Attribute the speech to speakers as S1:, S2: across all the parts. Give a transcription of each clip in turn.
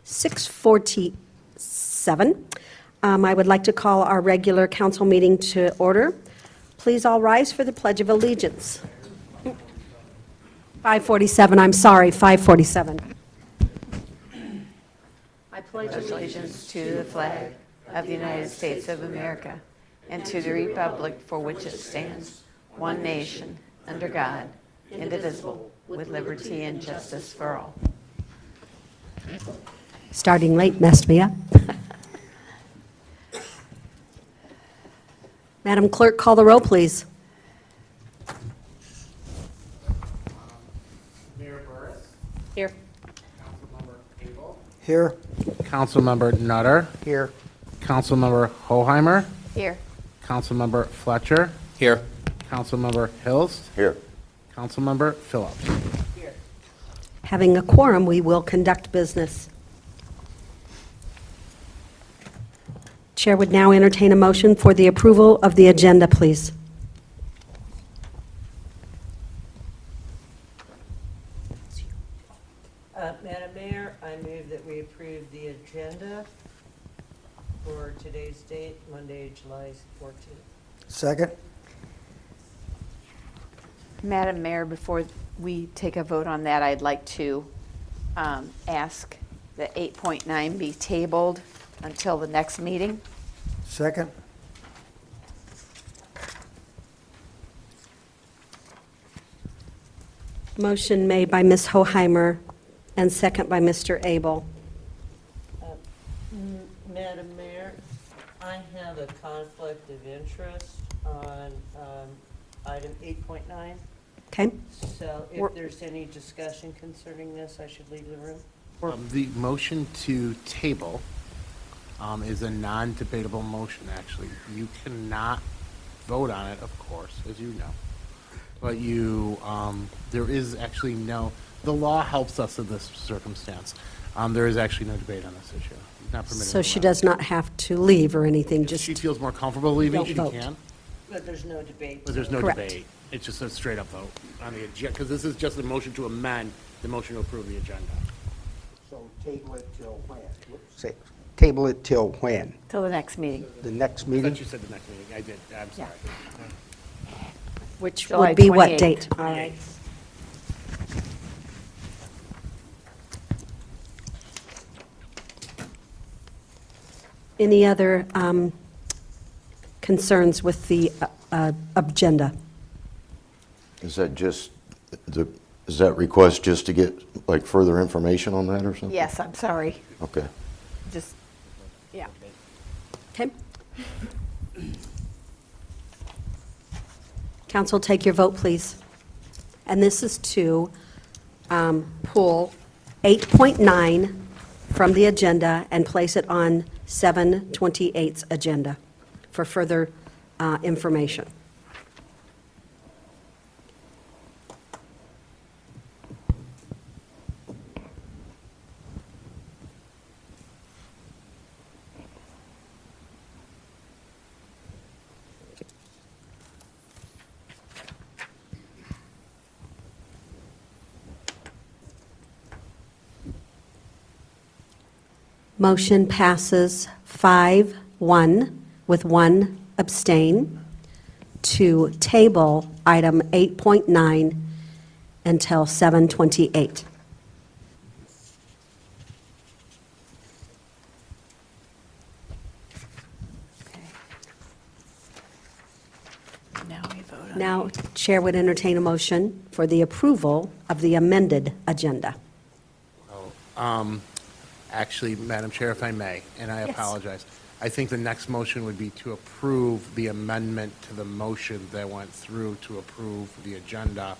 S1: 6:47. I would like to call our regular council meeting to order. Please all rise for the Pledge of Allegiance. 5:47, I'm sorry, 5:47.
S2: I pledge allegiance to the flag of the United States of America and to the republic for which it stands, one nation, under God, indivisible, with liberty and justice for all.
S1: Starting late messed me up. Madam Clerk, call the roll, please.
S3: Mayor Burris,
S1: Here.
S3: Councilmember Abel,
S4: Here.
S3: Councilmember Nutter,
S4: Here.
S3: Councilmember Hoheimer,
S2: Here.
S3: Councilmember Fletcher,
S4: Here.
S3: Councilmember Hilst,
S4: Here.
S3: Councilmember Phillips.
S1: Having a quorum, we will conduct business. Chair would now entertain a motion for the approval of the agenda, please.
S5: Madam Mayor, I move that we approve the agenda for today's date, Monday, July 14th.
S4: Second.
S2: Madam Mayor, before we take a vote on that, I'd like to ask that 8.9 be tabled until the next meeting.
S4: Second.
S1: Motion made by Ms. Hoheimer and second by Mr. Abel.
S5: Madam Mayor, I have a conflict of interest on item 8.9,
S1: Okay?
S5: so
S1: We're-
S5: if there's any discussion concerning this, I should leave the room.
S3: The motion to table is a non-debatable motion, actually. You cannot vote on it, of course, as you know. But there is actually the law helps us in this circumstance. There is actually no debate on this issue. Not permitted.
S1: So she does not have to leave or anything,
S3: If
S1: just,
S3: she feels more comfortable leaving,
S1: Don't
S3: she
S1: vote.
S3: can.
S5: But there's no debate.
S3: But there's no
S1: Correct.
S3: debate. It's just a straight-up vote on the agenda, because this is just a motion to amend the motion to approve the agenda.
S4: So table it till when? Say, table it till when?
S2: Till the next meeting.
S4: The next
S3: I
S4: meeting?
S3: thought you said the next meeting. I did. I'm sorry.
S1: which
S2: July
S1: would be what
S2: 28th.
S1: date? All right. Any other concerns with the agenda?
S6: Is that just, is that request just to get like further information on that or something?
S2: Yes, I'm sorry.
S6: Okay.
S2: Just, yeah.
S1: Okay. Council, take your vote, please. And this is to pull 8.9 from the agenda and place it on 7/28's agenda for further information. Motion passes 5-1 with one abstain to table item 8.9 until 7/28.
S2: Now we vote on
S1: Now, Chair would entertain a motion for the approval of the amended agenda.
S3: Actually, Madam Chair, if I may, and I
S1: Yes.
S3: apologize, I think the next motion would be to approve the amendment to the motion that went through to approve the agenda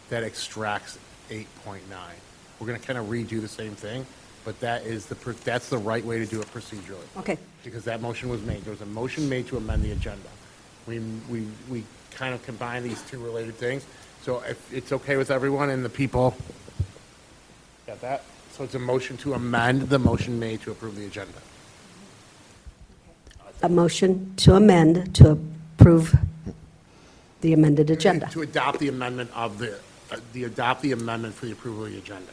S3: that extracts 8.9. We're going to kind of redo the same thing, but that's the right way to do it procedurally.
S1: Okay.
S3: Because that motion was made. There was a motion made to amend the agenda. We kind of combine these two related things. So if it's okay with everyone and the people, got that? So it's a motion to amend the motion made to approve the agenda.
S1: A motion to amend to approve the amended agenda.
S3: To adopt the amendment of adopt the amendment for the approval of the agenda.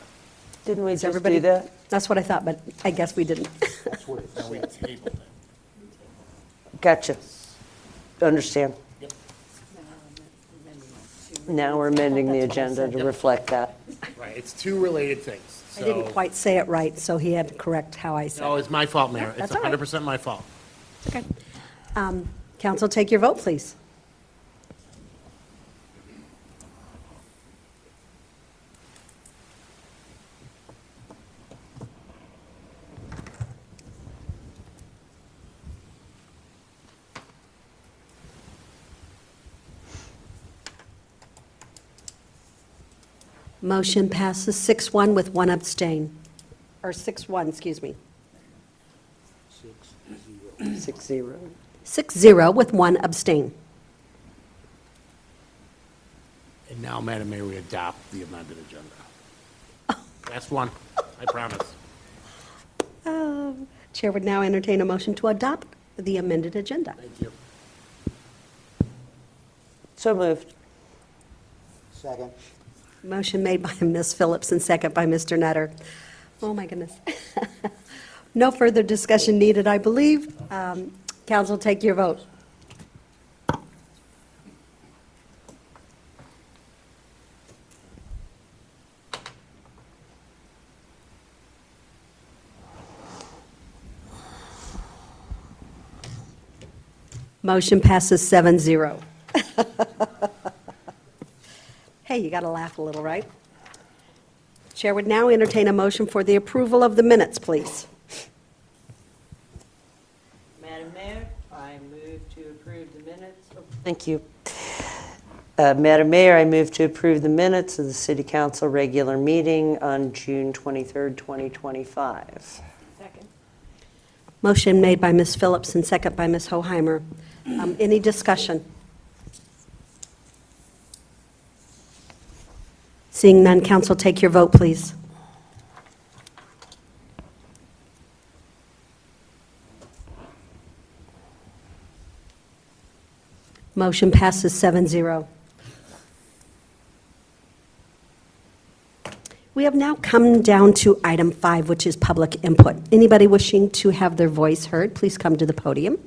S5: Didn't we
S1: Is
S5: just
S1: everybody-
S5: do that?
S1: That's what I thought, but I guess we didn't.
S4: That's what it
S3: Now we
S4: says.
S3: tabled it.
S5: Gotcha. Understand. Now we're amending the agenda to reflect that.
S3: Right, it's two related things,
S1: I didn't
S3: so.
S1: quite say it right, so he had to correct how I said
S3: No,
S1: it.
S3: it's my fault, Mayor. It's
S1: That's all right.
S3: 100% my fault.
S1: Okay. Council, take your vote, please. Motion passes 6-1 with one abstain. Or 6-1, excuse me.
S5: 6-0.
S1: 6-0 with one abstain.
S3: And now, Madam Mayor, we adopt the amended agenda. Last one, I promise.
S1: Chair would now entertain a motion to adopt the amended agenda.
S3: Thank you.
S5: So moved.
S4: Second.
S1: Motion made by Ms. Phillips and second by Mr. Nutter. Oh, my goodness. No further discussion needed, I believe. Council, take your vote. Motion passes 7-0. Hey, you got to laugh a little, right? Chair would now entertain a motion for the approval of the minutes, please.
S5: Madam Mayor, I move to approve the minutes. Thank you. Madam Mayor, I move to approve the minutes of the City Council regular meeting on June 23rd, 2025.
S1: Motion made by Ms. Phillips and second by Ms. Hoheimer. Any discussion? Seeing none, council, take your vote, please. Motion passes 7-0. We have now come down to item 5, which is public input. Anybody wishing to have their voice heard, please come to the podium.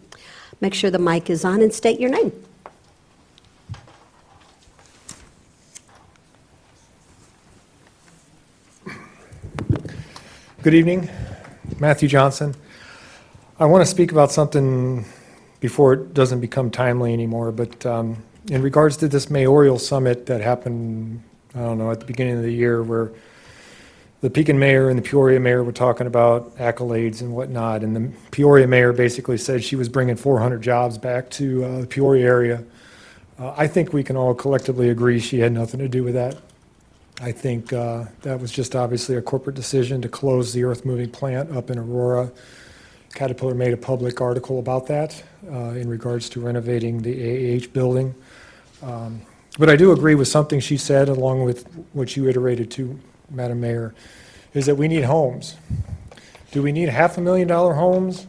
S1: Make sure the mic is on and state your name.
S7: Good evening, Matthew Johnson. I want to speak about something before it doesn't become timely anymore, but in regards to this mayoral summit that happened, I don't know, at the beginning of the year, where the Pekin mayor and the Peoria mayor were talking about accolades and whatnot, and the Peoria mayor basically said she was bringing 400 jobs back to the Peoria area. I think we can all collectively agree she had nothing to do with that. I think that was just obviously a corporate decision to close the earth-moving plant up in Aurora. Caterpillar made a public article about that in regards to renovating the AAH building. But I do agree with something she said, along with what you iterated to, Madam Mayor, is that we need homes. Do we need $500,000 homes?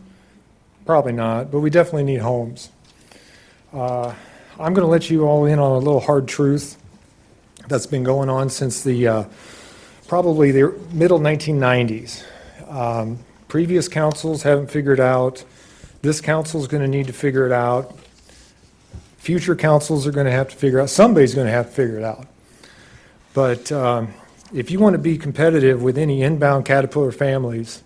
S7: Probably not, but we definitely need homes. I'm going to let you all in on a little hard truth that's been going on since the probably the middle 1990s. Previous councils haven't figured out. This council is going to need to figure it out. Future councils are going to have to figure out. Somebody's going to have to figure it out. But if you want to be competitive with any inbound Caterpillar families,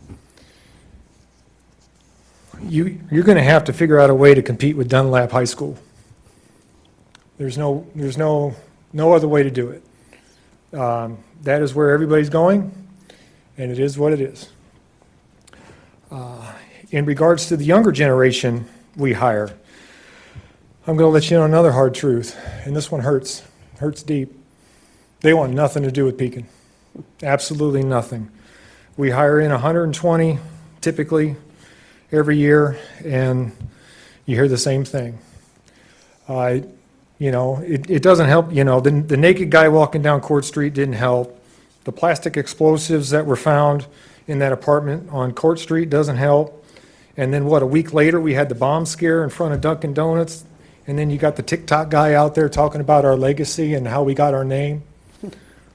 S7: you're going to have to figure out a way to compete with Dunlap High School. There's no other way to do it. That is where everybody's going, and it is what it is. In regards to the younger generation we hire, I'm going to let you know another hard truth, and this one hurts deep. They want nothing to do with Pekin, absolutely nothing. We hire in 120 typically every year, and you hear the same thing. It doesn't help, the naked guy walking down Court Street didn't help. The plastic explosives that were found in that apartment on Court Street doesn't help. And then a week later, we had the bomb scare in front of Dunkin' Donuts. And then you got the TikTok guy out there talking about our legacy and how we got our name.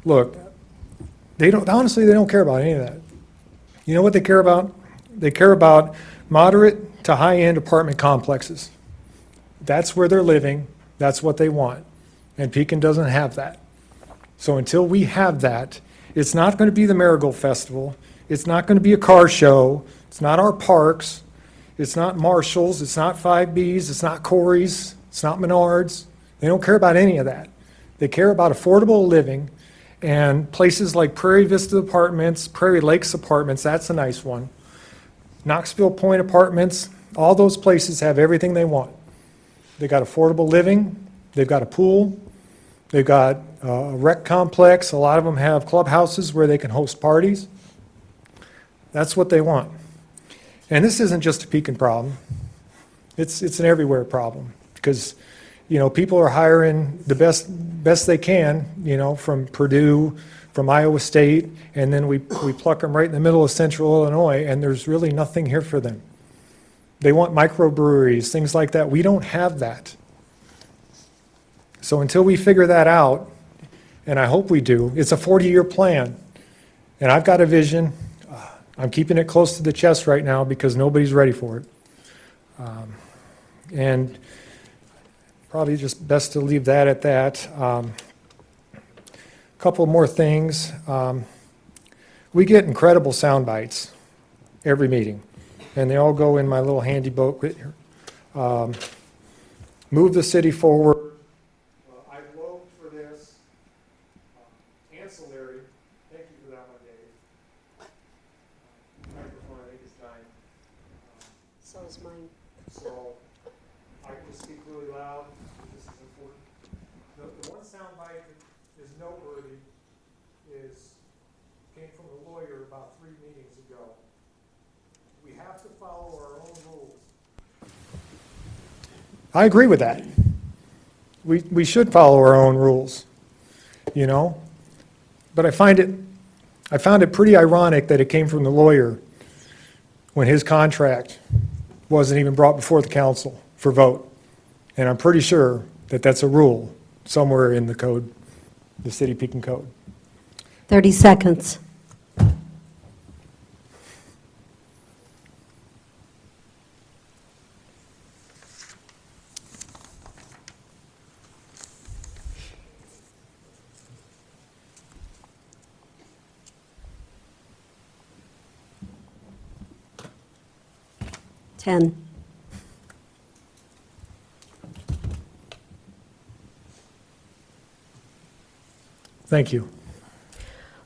S7: Look, honestly, they don't care about any of that. You know what they care about? They care about moderate to high-end apartment complexes. That's where they're living, that's what they want, and Pekin doesn't have that. So until we have that, it's not going to be the Marigold Festival, it's not going to be a car show, it's not our parks, it's not Marshall's, it's not 5B's, it's not Corey's, it's not Menards. They don't care about any of that. They care about affordable living, and places like Prairie Vista Apartments, Prairie Lakes Apartments, that's a nice one. Knoxville Point Apartments, all those places have everything they want. They got affordable living, they've got a pool, they've got a rec complex, a lot of them have clubhouses where they can host parties. That's what they want. And this isn't just a Pekin problem. It's an everywhere problem, because, you know, people are hiring the best they can, you know, from Purdue, from Iowa State, and then we pluck them right in the middle of central Illinois, and there's really nothing here for them. They want microbreweries, things like that. We don't have that. So until we figure that out, and I hope we do, it's a 40-year plan. And I've got a vision. I'm keeping it close to the chest right now because nobody's ready for it. And probably just best to leave that at that. Couple more things. We get incredible sound bites every meeting, and they all go in my little handy book here. Move the city forward. I vote for this. Ancillary. Thank you for that one, Dave. Microphone, I think, is dying.
S1: So is mine.
S7: So I can speak really loud. This is important. The one soundbite that is noteworthy came from a lawyer about 3 meetings ago. We have to follow our own rules. I agree with that. We should follow our own rules, you know? But I found it pretty ironic that it came from the lawyer when his contract wasn't even brought before the council for vote. And I'm pretty sure that that's a rule somewhere in the code, the City of Pekin Code.
S1: 30 seconds. Ten.
S7: Thank you.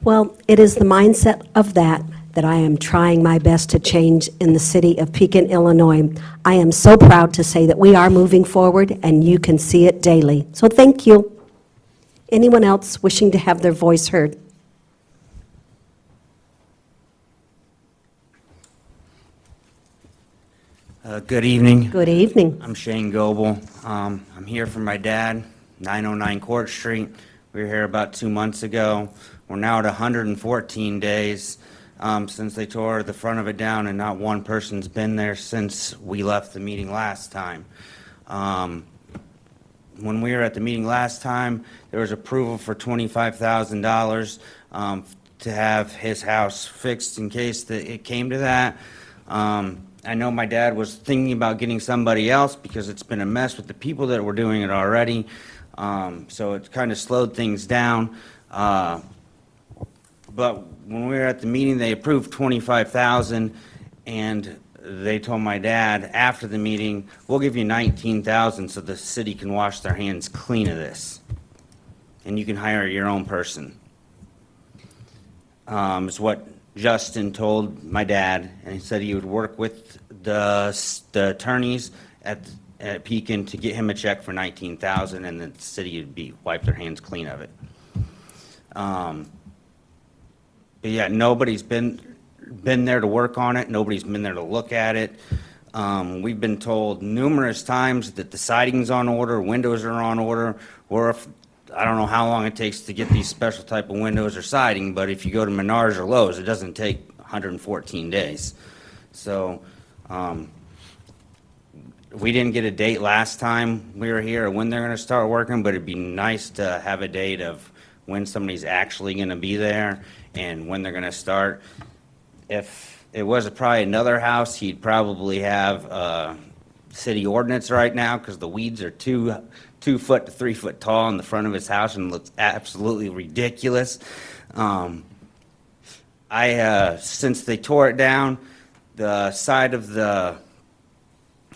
S1: Well, it is the mindset of that I am trying my best to change in the city of Pekin, Illinois. I am so proud to say that we are moving forward, and you can see it daily. So thank you. Anyone else wishing to have their voice heard?
S8: Good evening.
S1: Good evening.
S8: I'm Shane Goebel. I'm here for my dad, 909 Court Street. We were here about 2 months ago. We're now at 114 days since they tore the front of it down, and not one person's been there since we left the meeting last time. When we were at the meeting last time, there was approval for $25,000 to have his house fixed in case that it came to that. I know my dad was thinking about getting somebody else because it's been a mess with the people that were doing it already. So it kind of slowed things down. But when we were at the meeting, they approved $25,000, and they told my dad after the meeting, we'll give you $19,000 so the city can wash their hands clean of this. And you can hire your own person. Is what Justin told my dad, and he said he would work with the attorneys at Pekin to get him a check for $19,000, and the city would wipe their hands clean of it. But yeah, nobody's been there to work on it. Nobody's been there to look at it. We've been told numerous times that the siding's on order, windows are on order, or if I don't know how long it takes to get these special type of windows or siding, but if you go to Menards or Lowe's, it doesn't take 114 days. So we didn't get a date last time we were here when they're going to start working, but it'd be nice to have a date of when somebody's actually going to be there and when they're gonna start. If it was probably another house, he'd probably have city ordinance right now, because the weeds are 2 foot to 3 foot tall in the front of his house and looks absolutely ridiculous. Since they tore it down, the side of the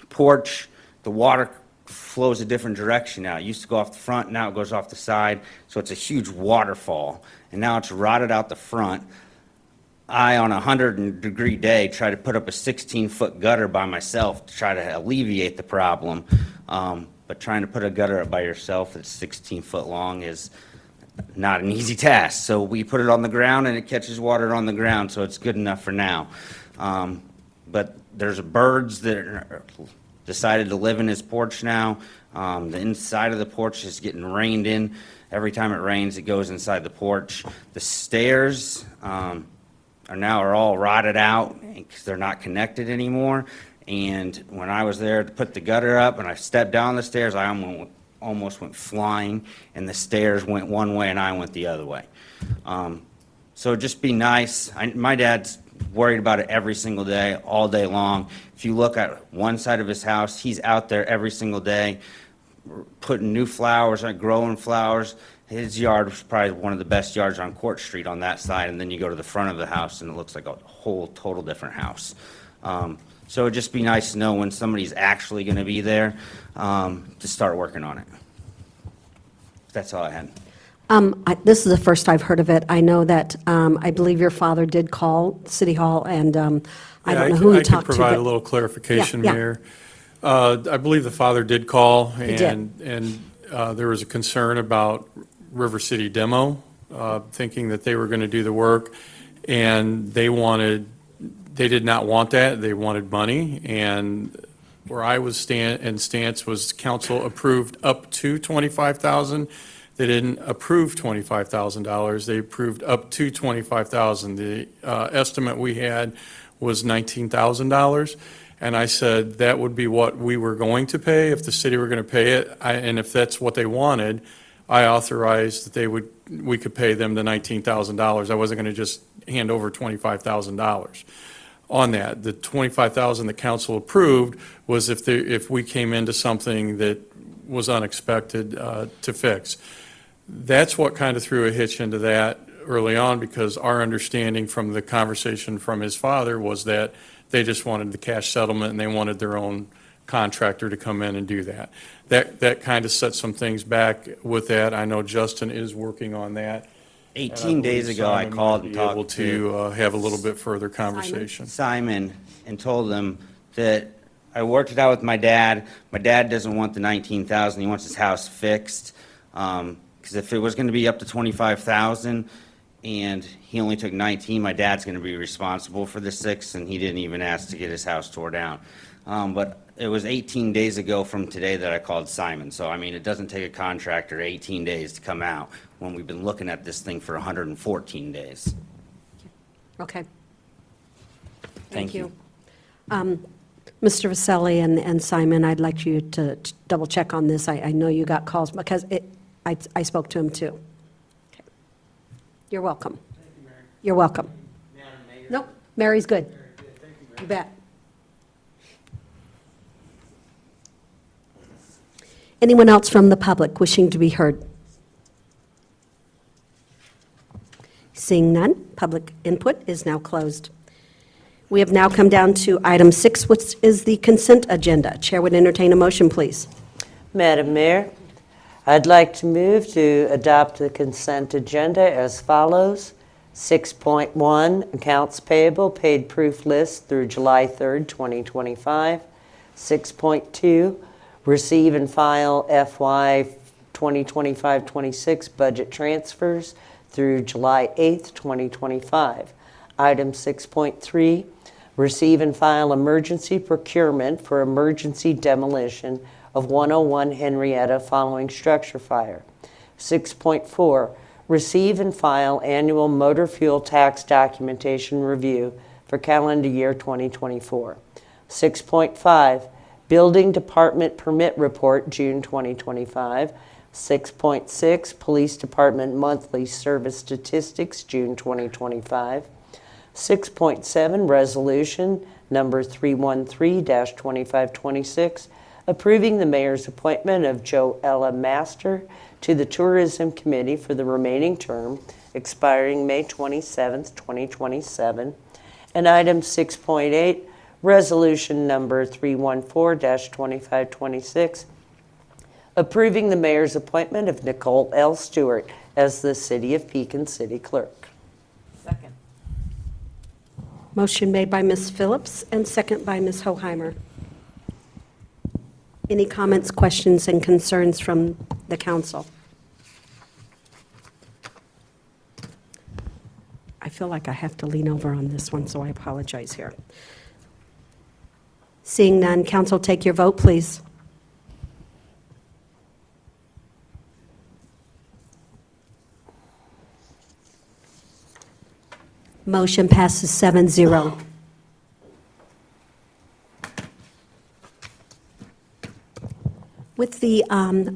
S8: porch, the water flows a different direction now. It used to go off the front, now it goes off the side, so it's a huge waterfall, and now it's rotted out the front. I, on a 100-degree day, try to put up a 16-foot gutter by myself to try to alleviate the problem. But trying to put a gutter up by yourself that's 16 foot long is not an easy task. So we put it on the ground, and it catches water on the ground, so it's good enough for now. But there's birds that decided to live in his porch now. The inside of the porch is getting rained in. Every time it rains, it goes inside the porch. The stairs are all rotted out because they're not connected anymore. And when I was there to put the gutter up and I stepped down the stairs, I almost went flying, and the stairs went one way and I went the other way. So just be nice. My dad's worried about it every single day, all day long. If you look at one side of his house, he's out there every single day putting new flowers, growing flowers. His yard was probably one of the best yards on Court Street on that side, and then you go to the front of the house and it looks like a whole total different house. So it'd just be nice to know when somebody's actually going to be there to start working on it. That's all I had.
S1: This is the first I've heard of it. I know that, I believe your father did call City Hall, and I don't know who he talked to.
S9: I could provide
S1: but-
S9: a little clarification,
S1: Yeah, yeah.
S9: Mayor. I believe the father did call,
S1: He did.
S9: and there was a concern about River City Demo, thinking that they were going to do the work, and they did not want that. They wanted money, and where I was stance was council approved up to $25,000. They didn't approve $25,000. They approved up to $25,000. The estimate we had was $19,000. And I said that would be what we were going to pay if the city were going to pay it. And if that's what they wanted, I authorized that we could pay them the $19,000. I wasn't going to just hand over $25,000 on that. The $25,000 the council approved was if we came into something that was unexpected to fix. That's what kind of threw a hitch into that early on, because our understanding from the conversation from his father was that they just wanted the cash settlement and they wanted their own contractor to come in and do that. That kind of set some things back with that. I know Justin is working on that.
S8: 18 days ago, I called and
S9: Be able
S8: talked to
S9: to have a little bit further conversation.
S8: Simon and told him that I worked it out with my dad. My dad doesn't want the 19,000. He wants his house fixed. Because if it was going to be up to 25,000 and he only took 19, my dad's going to be responsible for the 6, and he didn't even ask to get his house tore down. But it was 18 days ago from today that I called Simon. So, I mean, it doesn't take a contractor 18 days to come out when we've been looking at this thing for 114 days.
S1: Okay.
S8: Thank you.
S1: Mr. Vaselli and Simon, I'd like you to double check on this. I know you got calls because I spoke to him too. Okay. You're welcome. You're welcome. Nope, Mary's good. You bet. Anyone else from the public wishing to be heard? Seeing none, public input is now closed. We have now come down to item 6, which is the consent agenda. Chair would entertain a motion, please.
S5: Madam Mayor, I'd like to move to adopt the consent agenda as follows. 6.1, accounts payable, paid proof list through July 3rd, 2025. 6.2, receive and file FY 2025-26 budget transfers through July 8th, 2025. Item 6.3, receive and file emergency procurement for emergency demolition of 101 Henrietta following structure fire. 6.4, receive and file annual motor fuel tax documentation review for calendar year 2024. 6.5, building department permit report June 2025. 6.6, Police Department Monthly Service Statistics, June 2025. 6.7, Resolution Number 313-2526, approving the mayor's appointment of Joella Master to the Tourism Committee for the remaining term, expiring May 27th, 2027. And item 6.8, Resolution Number 314-2526, approving the mayor's appointment of Nicole L. Stewart as the City of Pekin City Clerk.
S2: Second.
S1: Motion made by Ms. Phillips and second by Ms. Hoheimer. Any comments, questions, and concerns from the council? I feel like I have to lean over on this one, so I apologize here. Seeing none, council, take your vote, please. Motion passes 7-0. With the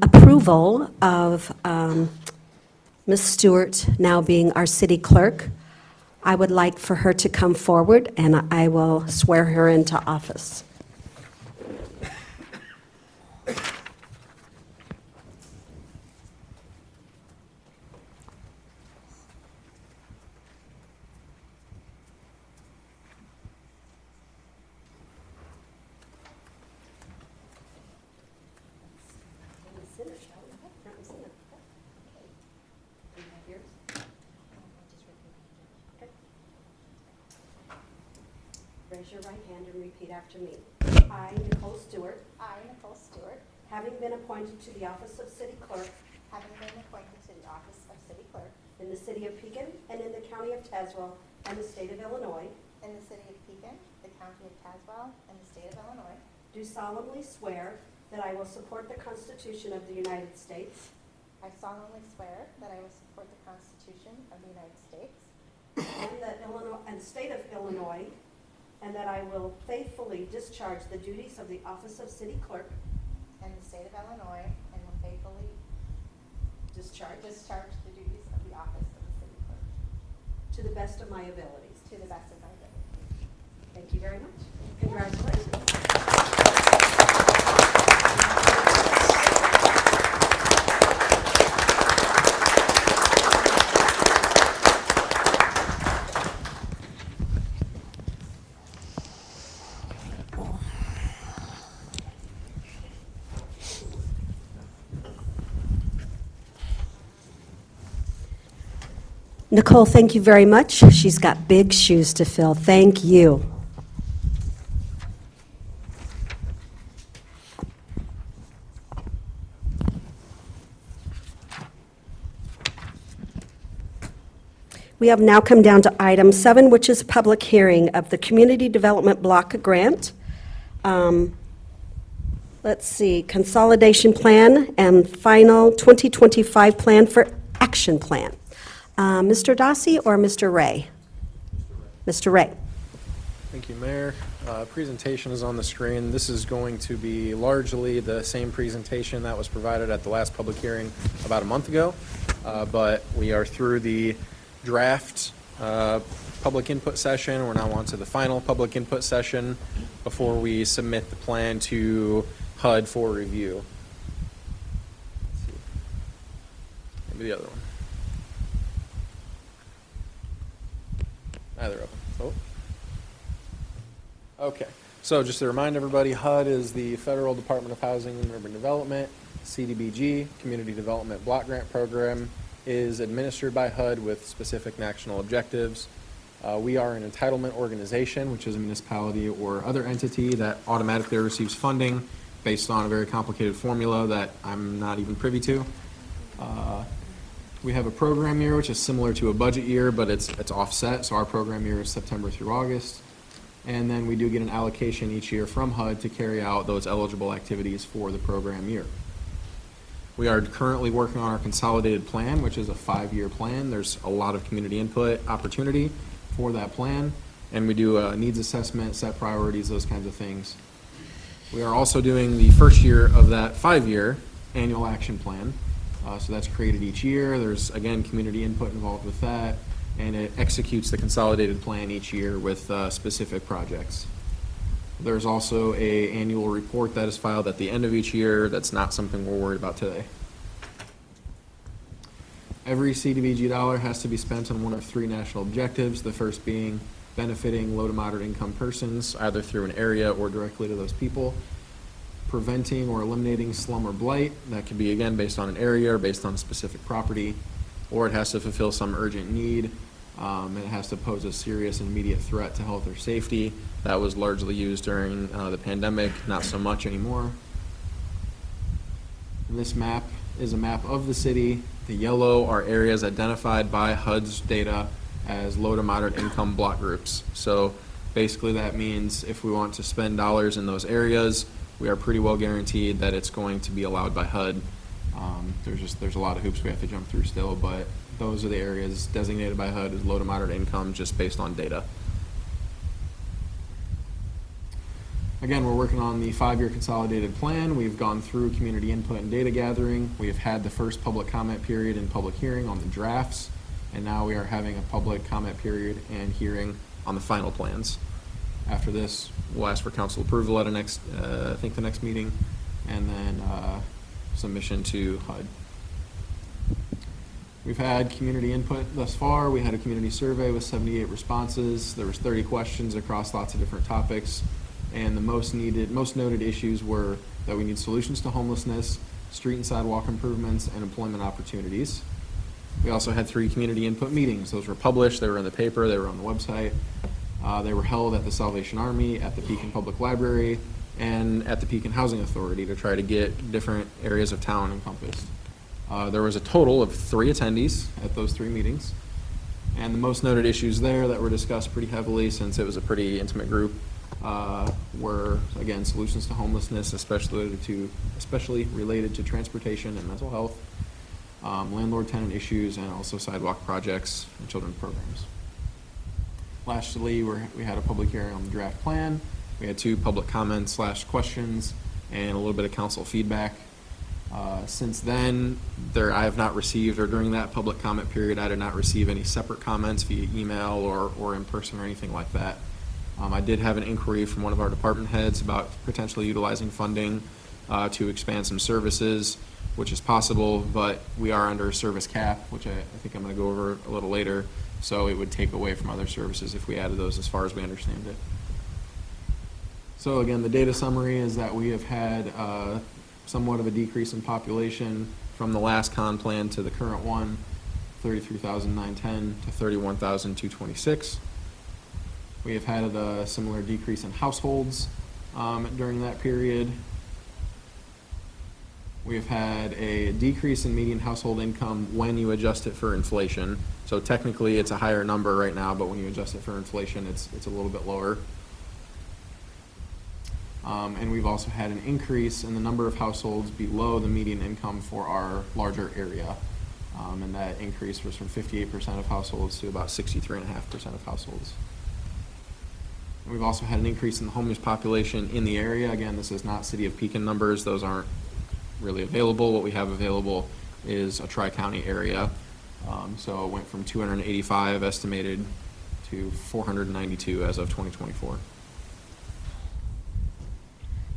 S1: approval of Ms. Stewart now being our city clerk, I would like for her to come forward, and I will swear her into office. Raise your right hand and repeat after me. I, Nicole Stewart,
S10: I, Nicole Stewart,
S1: having been appointed to the office of city clerk
S10: having been appointed to the office of city clerk
S1: in the city of Pekin and in the county of Tazewell and the state of Illinois,
S10: in the city of Pekin, the county of Tazewell, and the state of Illinois,
S1: do solemnly swear that I will support the Constitution of the United States
S10: I solemnly swear that I will support the Constitution of the United States
S1: and the state of Illinois, and that I will faithfully discharge the duties of the office of city clerk,
S10: and the state of Illinois, and will faithfully
S1: discharge
S10: discharge the duties of the office of the city clerk
S1: to the best of my abilities.
S10: to the best of my ability.
S1: Thank you very much. Congratulations. Nicole, thank you very much. She's got big shoes to fill. Thank you. We have now come down to item 7, which is public hearing of the Community Development Block Grant. Let's see, consolidation plan and final 2025 plan for action plan. Mr. Dossi or Mr. Ray? Mr. Ray.
S7: Thank you, Mayor. Presentation is on the screen. This is going to be largely the same presentation that was provided at the last public hearing about a month ago, but we are through the draft public input session. We're now on to the final public input session before we submit the plan to HUD for review. Let's see. Maybe the other one. Either of them. Oh. Okay, so just to remind everybody, HUD is the Federal Department of Housing and Urban Development. CDBG, Community Development Block Grant Program, is administered by HUD with specific national objectives. We are an entitlement organization, which is a municipality or other entity that automatically receives funding based on a very complicated formula that I'm not even privy to. We have a program year, which is similar to a budget year, but it's offset. So our program year is September through August. And then we do get an allocation each year from HUD to carry out those eligible activities for the program year. We are currently working on our consolidated plan, which is a 5-year plan. There's a lot of community input opportunity for that plan. And we do a needs assessment, set priorities, those kinds of things. We are also doing the first year of that 5-year annual action plan.
S11: So that's created each year. There's, again, community input involved with that, and it executes the consolidated plan each year with specific projects. There's also a annual report that is filed at the end of each year. That's not something we're worried about today. Every CDBG dollar has to be spent on one of three national objectives, the first being benefiting low to moderate income persons, either through an area or directly to those people. Preventing or eliminating slum or blight. That could be, again, based on an area or based on a specific property, or it has to fulfill some urgent need. And it has to pose a serious and immediate threat to health or safety. That was largely used during the pandemic, not so much anymore. And this map is a map of the city. The yellow are areas identified by HUD's data as low to moderate income block groups. So basically that means if we want to spend dollars in those areas, we are pretty well guaranteed that it's going to be allowed by HUD. There's a lot of hoops we have to jump through still, but those are the areas designated by HUD as low to moderate income just based on data. Again, we're working on the 5-year consolidated plan. We've gone through community input and data gathering. We have had the first public comment period and public hearing on the drafts, and now we are having a public comment period and hearing on the final plans. After this, we'll ask for council approval at I think the next meeting, and then submission to HUD. We've had community input thus far. We had a community survey with 78 responses. There was 30 questions across lots of different topics. And the most noted issues were that we need solutions to homelessness, street and sidewalk improvements, and employment opportunities. We also had 3 community input meetings. Those were published, they were in the paper, they were on the website. They were held at the Salvation Army, at the Pekin Public Library, and at the Pekin Housing Authority to try to get different areas of town encompassed. There was a total of 3 attendees at those 3 meetings. And the most noted issues there that were discussed pretty heavily, since it was a pretty intimate group, were, again, solutions to homelessness, especially related to transportation and mental health, landlord-tenant issues, and also sidewalk projects and children's programs. Lastly, we had a public hearing on the draft plan. We had 2 public comments / questions and a little bit of council feedback. Since then, I have not received, or during that public comment period, I did not receive any separate comments via email or in person or anything like that. I did have an inquiry from one of our department heads about potentially utilizing funding to expand some services, which is possible, but we are under a service cap, which I think I'm going to go over a little later, so it would take away from other services if we added those as far as we understand it. So again, the data summary is that we have had somewhat of a decrease in population from the last con plan to the current one, 33,910 to 31,226. We have had a similar decrease in households during that period. We have had a decrease in median household income when you adjust it for inflation. So technically it's a higher number right now, but when you adjust it for inflation, it's a little bit lower. And we've also had an increase in the number of households below the median income for our larger area. And that increase was from 58% of households to about 63.5% of households. And we've also had an increase in the homeless population in the area. Again, this is not City of Pekin numbers. Those aren't really available. What we have available is a tri-county area. So it went from 285 estimated to 492 as of 2024.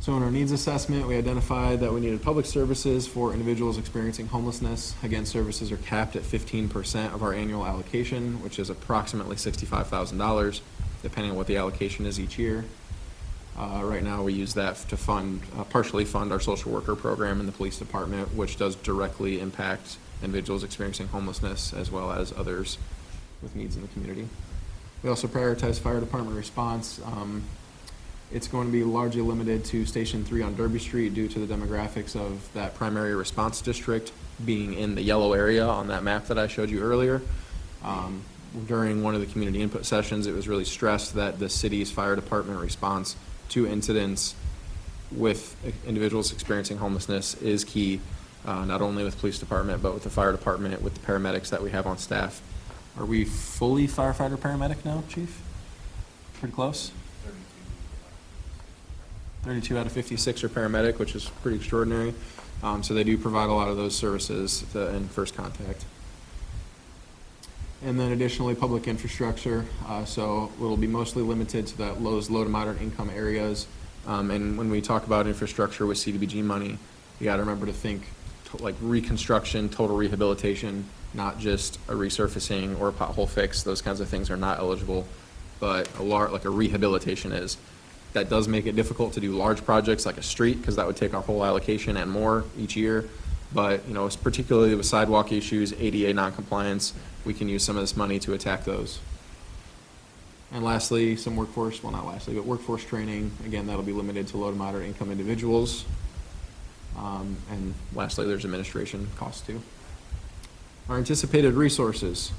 S11: So in our needs assessment, we identified that we needed public services for individuals experiencing homelessness. Again, services are capped at 15% of our annual allocation, which is approximately $65,000, depending on what the allocation is each year. Right now, we use that to partially fund our social worker program in the police department, which does directly impact individuals experiencing homelessness as well as others with needs in the community. We also prioritize fire department response. It's going to be largely limited to Station 3 on Derby Street due to the demographics of that primary response district being in the yellow area on that map that I showed you earlier. During one of the community input sessions, it was really stressed that the city's fire department response to incidents with individuals experiencing homelessness is key, not only with police department, but with the fire department, with the paramedics that we have on staff. Are we fully firefighter paramedic now, Chief? Pretty close? 32 out of 56 are paramedic, which is pretty extraordinary. So they do provide a lot of those services in first contact. And then additionally, public infrastructure. So it'll be mostly limited to that low to moderate income areas. And when we talk about infrastructure with CDBG money, you got to remember to think like reconstruction, total rehabilitation, not just a resurfacing or a pothole fix. Those kinds of things are not eligible, but like a rehabilitation is. That does make it difficult to do large projects like a street, because that would take our whole allocation and more each year. But, you know, it's particularly with sidewalk issues, ADA noncompliance, we can use some of this money to attack those. And lastly, some workforce, well, not lastly, but workforce training. Again, that'll be limited to low to moderate income individuals. And lastly, there's administration costs too. Our anticipated resources.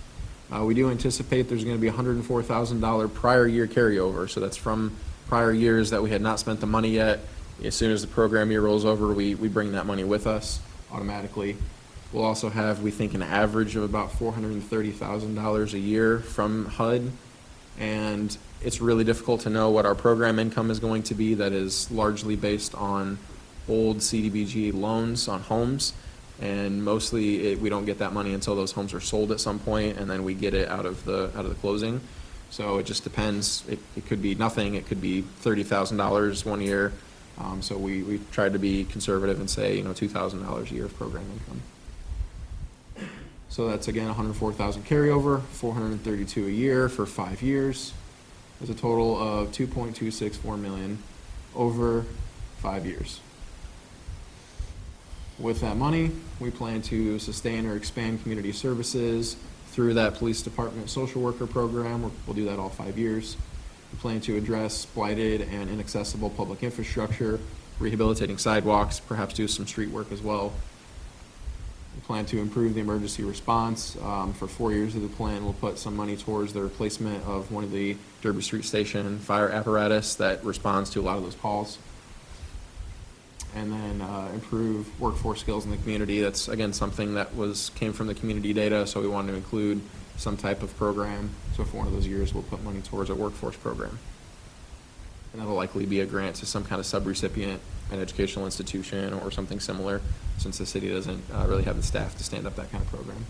S11: We do anticipate there's going to be $104,000 prior year carryover. So that's from prior years that we had not spent the money yet. As soon as the program year rolls over, we bring that money with us automatically. We'll also have, we think, an average of about $430,000 a year from HUD. And it's really difficult to know what our program income is going to be. That is largely based on old CDBG loans on homes. And mostly we don't get that money until those homes are sold at some point, and then we get it out of the closing. So it just depends. It could be nothing. It could be $30,000 one year. So we tried to be conservative and say, you know, $2,000 a year of program income. So that's again 104,000 carryover, 432 a year for 5 years. There's a total of 2.264 million over 5 years. With that money, we plan to sustain or expand community services through that police department social worker program. We'll do that all 5 years. We plan to address blighted and inaccessible public infrastructure, rehabilitating sidewalks, perhaps do some street work as well. We plan to improve the emergency response. For 4 years of the plan, we'll put some money towards the replacement of one of the Derby Street Station fire apparatus that responds to a lot of those calls. And then improve workforce skills in the community. That's, again, something that came from the community data, so we wanted to include some type of program. So for one of those years, we'll put money towards a workforce program. And that'll likely be a grant to some kind of subrecipient, an educational institution or something similar, since the city doesn't really have the staff to stand up that kind of program.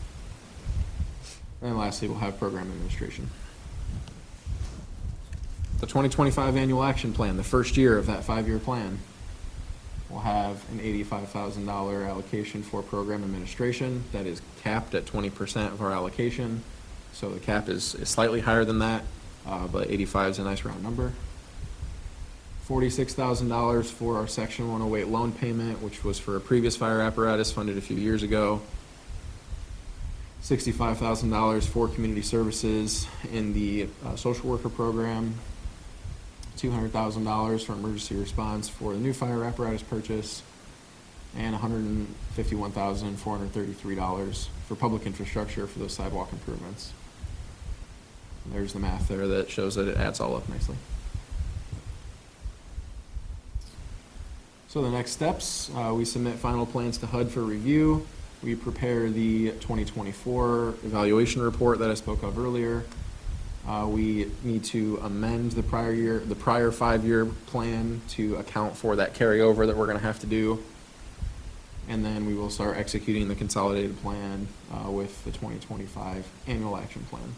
S11: And then lastly, we'll have program administration. The 2025 annual action plan, the first year of that 5-year plan. We'll have an $85,000 allocation for program administration that is capped at 20% of our allocation. So the cap is slightly higher than that, but 85 is a nice round number. $46,000 for our Section 108 loan payment, which was for a previous fire apparatus funded a few years ago. $65,000 for community services in the social worker program. $200,000 for emergency response for the new fire apparatus purchase, and $151,433 for public infrastructure for those sidewalk improvements. And there's the math there that shows that it adds all up nicely. So the next steps, we submit final plans to HUD for review. We prepare the 2024 evaluation report that I spoke of earlier. We need to amend the prior 5-year plan to account for that carryover that we're going to have to do. And then we will start executing the consolidated plan with the 2025 annual action plan.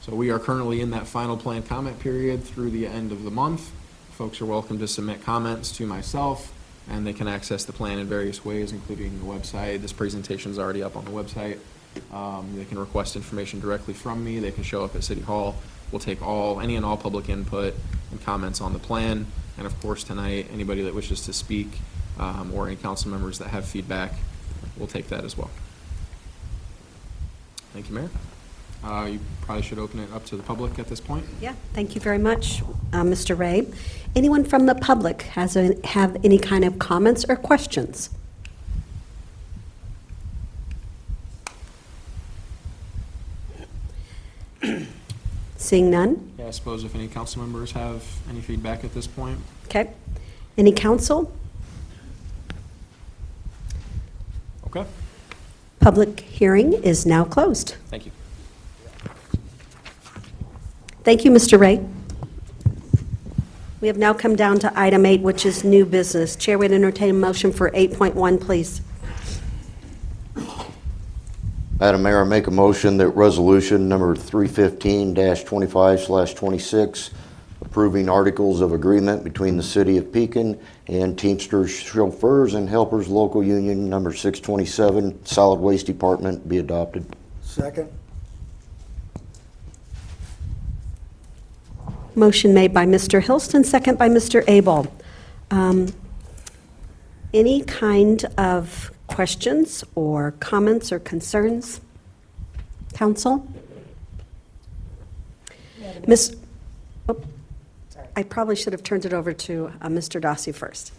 S11: So we are currently in that final plan comment period through the end of the month. Folks are welcome to submit comments to myself, and they can access the plan in various ways, including the website. This presentation is already up on the website. They can request information directly from me. They can show up at City Hall. We'll take any and all public input and comments on the plan. And of course, tonight, anybody that wishes to speak or any council members that have feedback, we'll take that as well. Thank you, Mayor. You probably should open it up to the public at this point.
S1: Yeah, thank you very much, Mr. Ray. Anyone from the public have any kind of comments or questions? Seeing none?
S11: Yeah, I suppose if any council members have any feedback at this point.
S1: Okay. Any council?
S11: Okay,
S1: Public hearing is now closed.
S11: thank you.
S1: Thank you, Mr. Ray. We have now come down to item 8, which is new business. Chair would entertain a motion for 8.1, please.
S6: Madam Mayor, I make a motion that resolution number 315-25/26, approving articles of agreement between the City of Pekin and Teamsters Chauffeurs and Helpers Local Union number 627, Solid Waste Department, be adopted.
S4: Second.
S1: Motion made by Mr. Hilston, second by Mr. Abel. Any kind of questions or comments or concerns? Council? Miss, oh, I probably should have turned it over to Mr. Dossi first.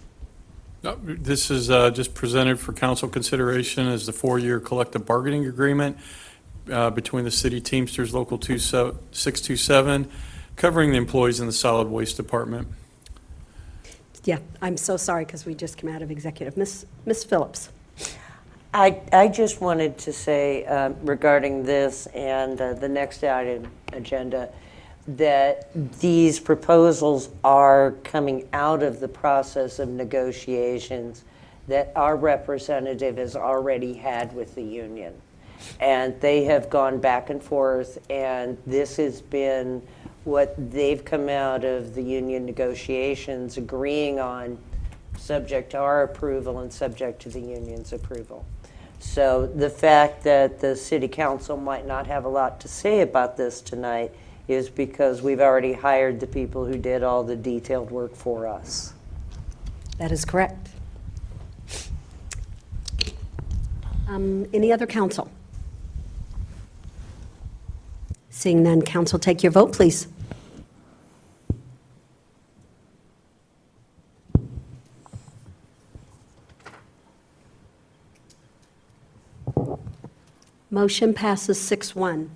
S9: No, this is just presented for council consideration as the 4-year collective bargaining agreement between the city Teamsters Local 627, covering the employees in the solid waste department.
S1: Yeah, I'm so sorry because we just came out of executive. Miss Phillips.
S5: I just wanted to say regarding this and the next item agenda, that these proposals are coming out of the process of negotiations that our representative has already had with the union. And they have gone back and forth, and this has been what they've come out of the union negotiations agreeing on, subject to our approval and subject to the union's approval. So the fact that the city council might not have a lot to say about this tonight is because we've already hired the people who did all the detailed work for us.
S1: That is correct. Any other council? Seeing none, council, take your vote, please. Motion passes 6-1.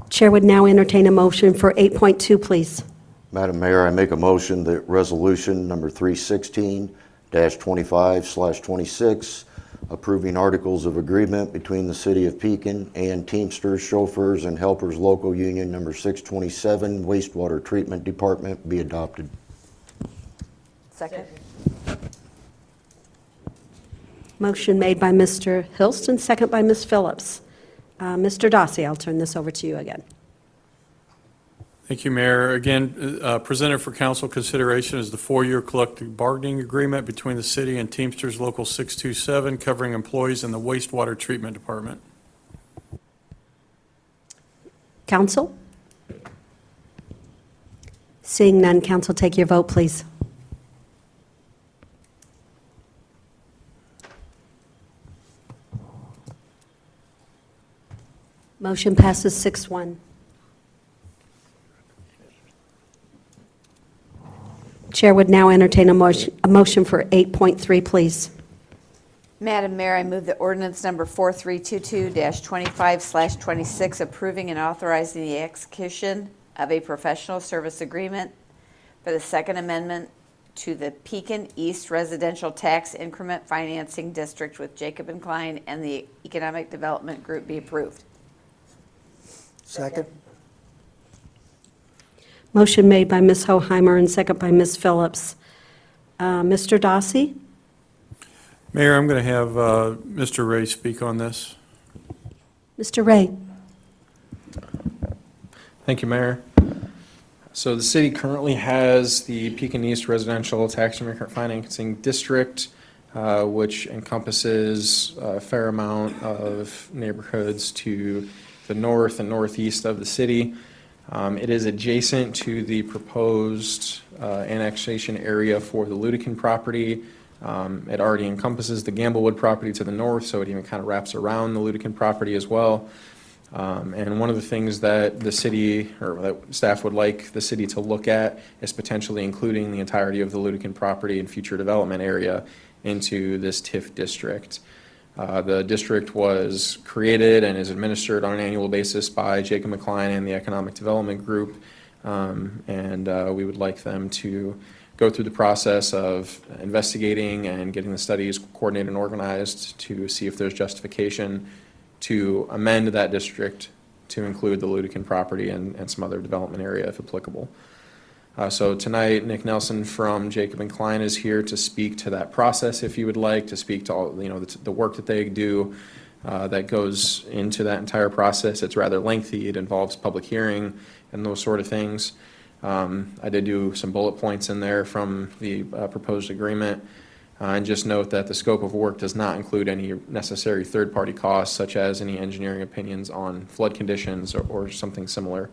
S1: Chair would now entertain a motion for 8.2, please.
S6: Madam Mayor, I make a motion that resolution number 316-25/26, approving articles of agreement between the City of Pekin and Teamsters Chauffeurs and Helpers Local Union number 627, Wastewater Treatment Department, be adopted.
S2: Second.
S1: Motion made by Mr. Hilston, second by Ms. Phillips. Mr. Dossi, I'll turn this over to you again.
S9: Thank you, Mayor. Again, presented for council consideration is the 4-year collective bargaining agreement between the city and Teamsters Local 627, covering employees in the wastewater treatment department.
S1: Council? Seeing none, council, take your vote, please. Motion passes 6-1. Chair would now entertain a motion for 8.3, please.
S2: Madam Mayor, I move that ordinance number 4322-25/26, approving and authorizing the execution of a professional service agreement for the Second Amendment to the Pekin East Residential Tax Increment Financing District with Jacob and Klein and the Economic Development Group be approved.
S4: Second.
S1: Motion made by Ms. Hoheimer and second by Ms. Phillips. Mr. Dossi?
S9: Mayor, I'm going to have Mr. Ray speak on this.
S1: Mr. Ray?
S11: Thank you, Mayor. So the city currently has the Pekin East Residential Tax Increment Financing District, which encompasses a fair amount of neighborhoods to the north and northeast of the city. It is adjacent to the proposed annexation area for the Ludekin property. It already encompasses the Gamblewood property to the north, so it even kind of wraps around the Ludekin property as well. And one of the things that the city, or that staff would like the city to look at, is potentially including the entirety of the Ludekin property and future development area into this TIF district. The district was created and is administered on an annual basis by Jacob McCline and the Economic Development Group, and we would like them to go through the process of investigating and getting the studies coordinated and organized to see if there's justification to amend that district to include the Ludekin property and some other development area if applicable. So tonight, Nick Nelson from Jacob and Klein is here to speak to that process if you would like, to speak to all, the work that they do that goes into that entire process. It's rather lengthy. It involves public hearing and those sort of things. I did do some bullet points in there from the proposed agreement. And just note that the scope of work does not include any necessary third-party costs, such as any engineering opinions on flood conditions or something similar.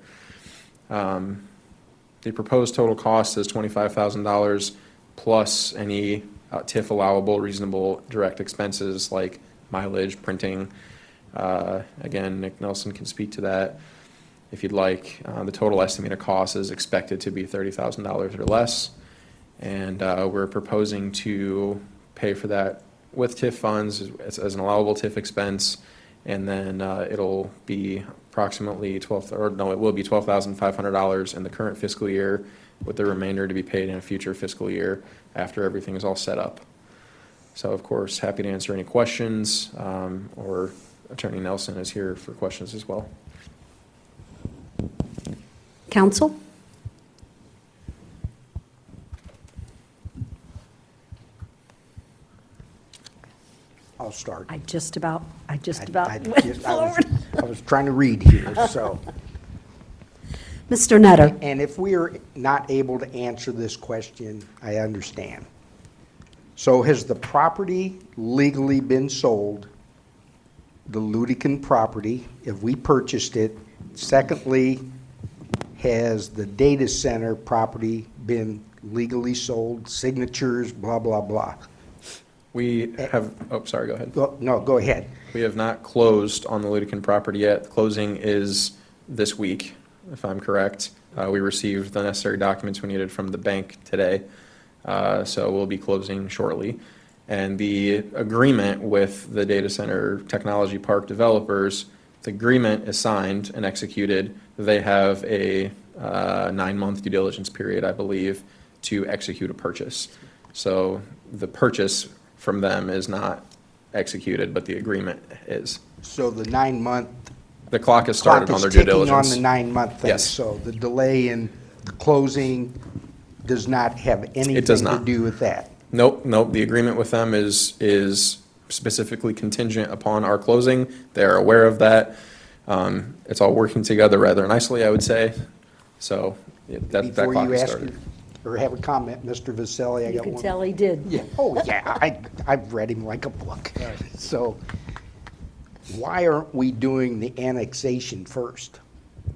S11: The proposed total cost is $25,000 plus any TIF allowable reasonable direct expenses like mileage, printing. Again, Nick Nelson can speak to that if you'd like. The total estimated cost is expected to be $30,000 or less. And we're proposing to pay for that with TIF funds as an allowable TIF expense. And then it'll be approximately it will be $12,500 in the current fiscal year, with the remainder to be paid in a future fiscal year after everything is all set up. So, of course, happy to answer any questions, or Attorney Nelson is here for questions as well.
S1: Counsel?
S4: I'll start.
S1: I just about
S4: I
S1: went forward.
S4: was trying to read here, so.
S1: Mr. Nutter?
S4: And if we are not able to answer this question, I understand. So has the property legally been sold, the Ludekin property, if we purchased it? Secondly, has the data center property been legally sold, signatures, blah, blah, blah?
S11: We have, oh, sorry, go ahead.
S4: No, go ahead.
S11: We have not closed on the Ludekin property yet. Closing is this week, if I'm correct. We received the necessary documents we needed from the bank today, so we'll be closing shortly. And the agreement with the data center technology park developers, the agreement is signed and executed. They have a 9-month due diligence period, I believe, to execute a purchase. So the purchase from them is not executed, but the agreement is.
S4: So the 9-month
S11: The clock has started on their due diligence.
S4: clock is ticking on the 9-month thing.
S11: Yes.
S4: So the delay in the closing does not have anything to
S11: not.
S4: do with that.
S11: Nope. The agreement with them is specifically contingent upon our closing. They're aware of that. It's all working together rather nicely, I would say. So that
S4: Before
S11: clock
S4: you
S11: has
S4: ask
S11: started.
S4: or have a comment, Mr. Vasselli, I
S1: You
S4: got
S1: can
S4: one.
S1: tell he did.
S4: Yeah, oh, yeah, I've read him like a book. So why aren't we doing the annexation first?
S3: Do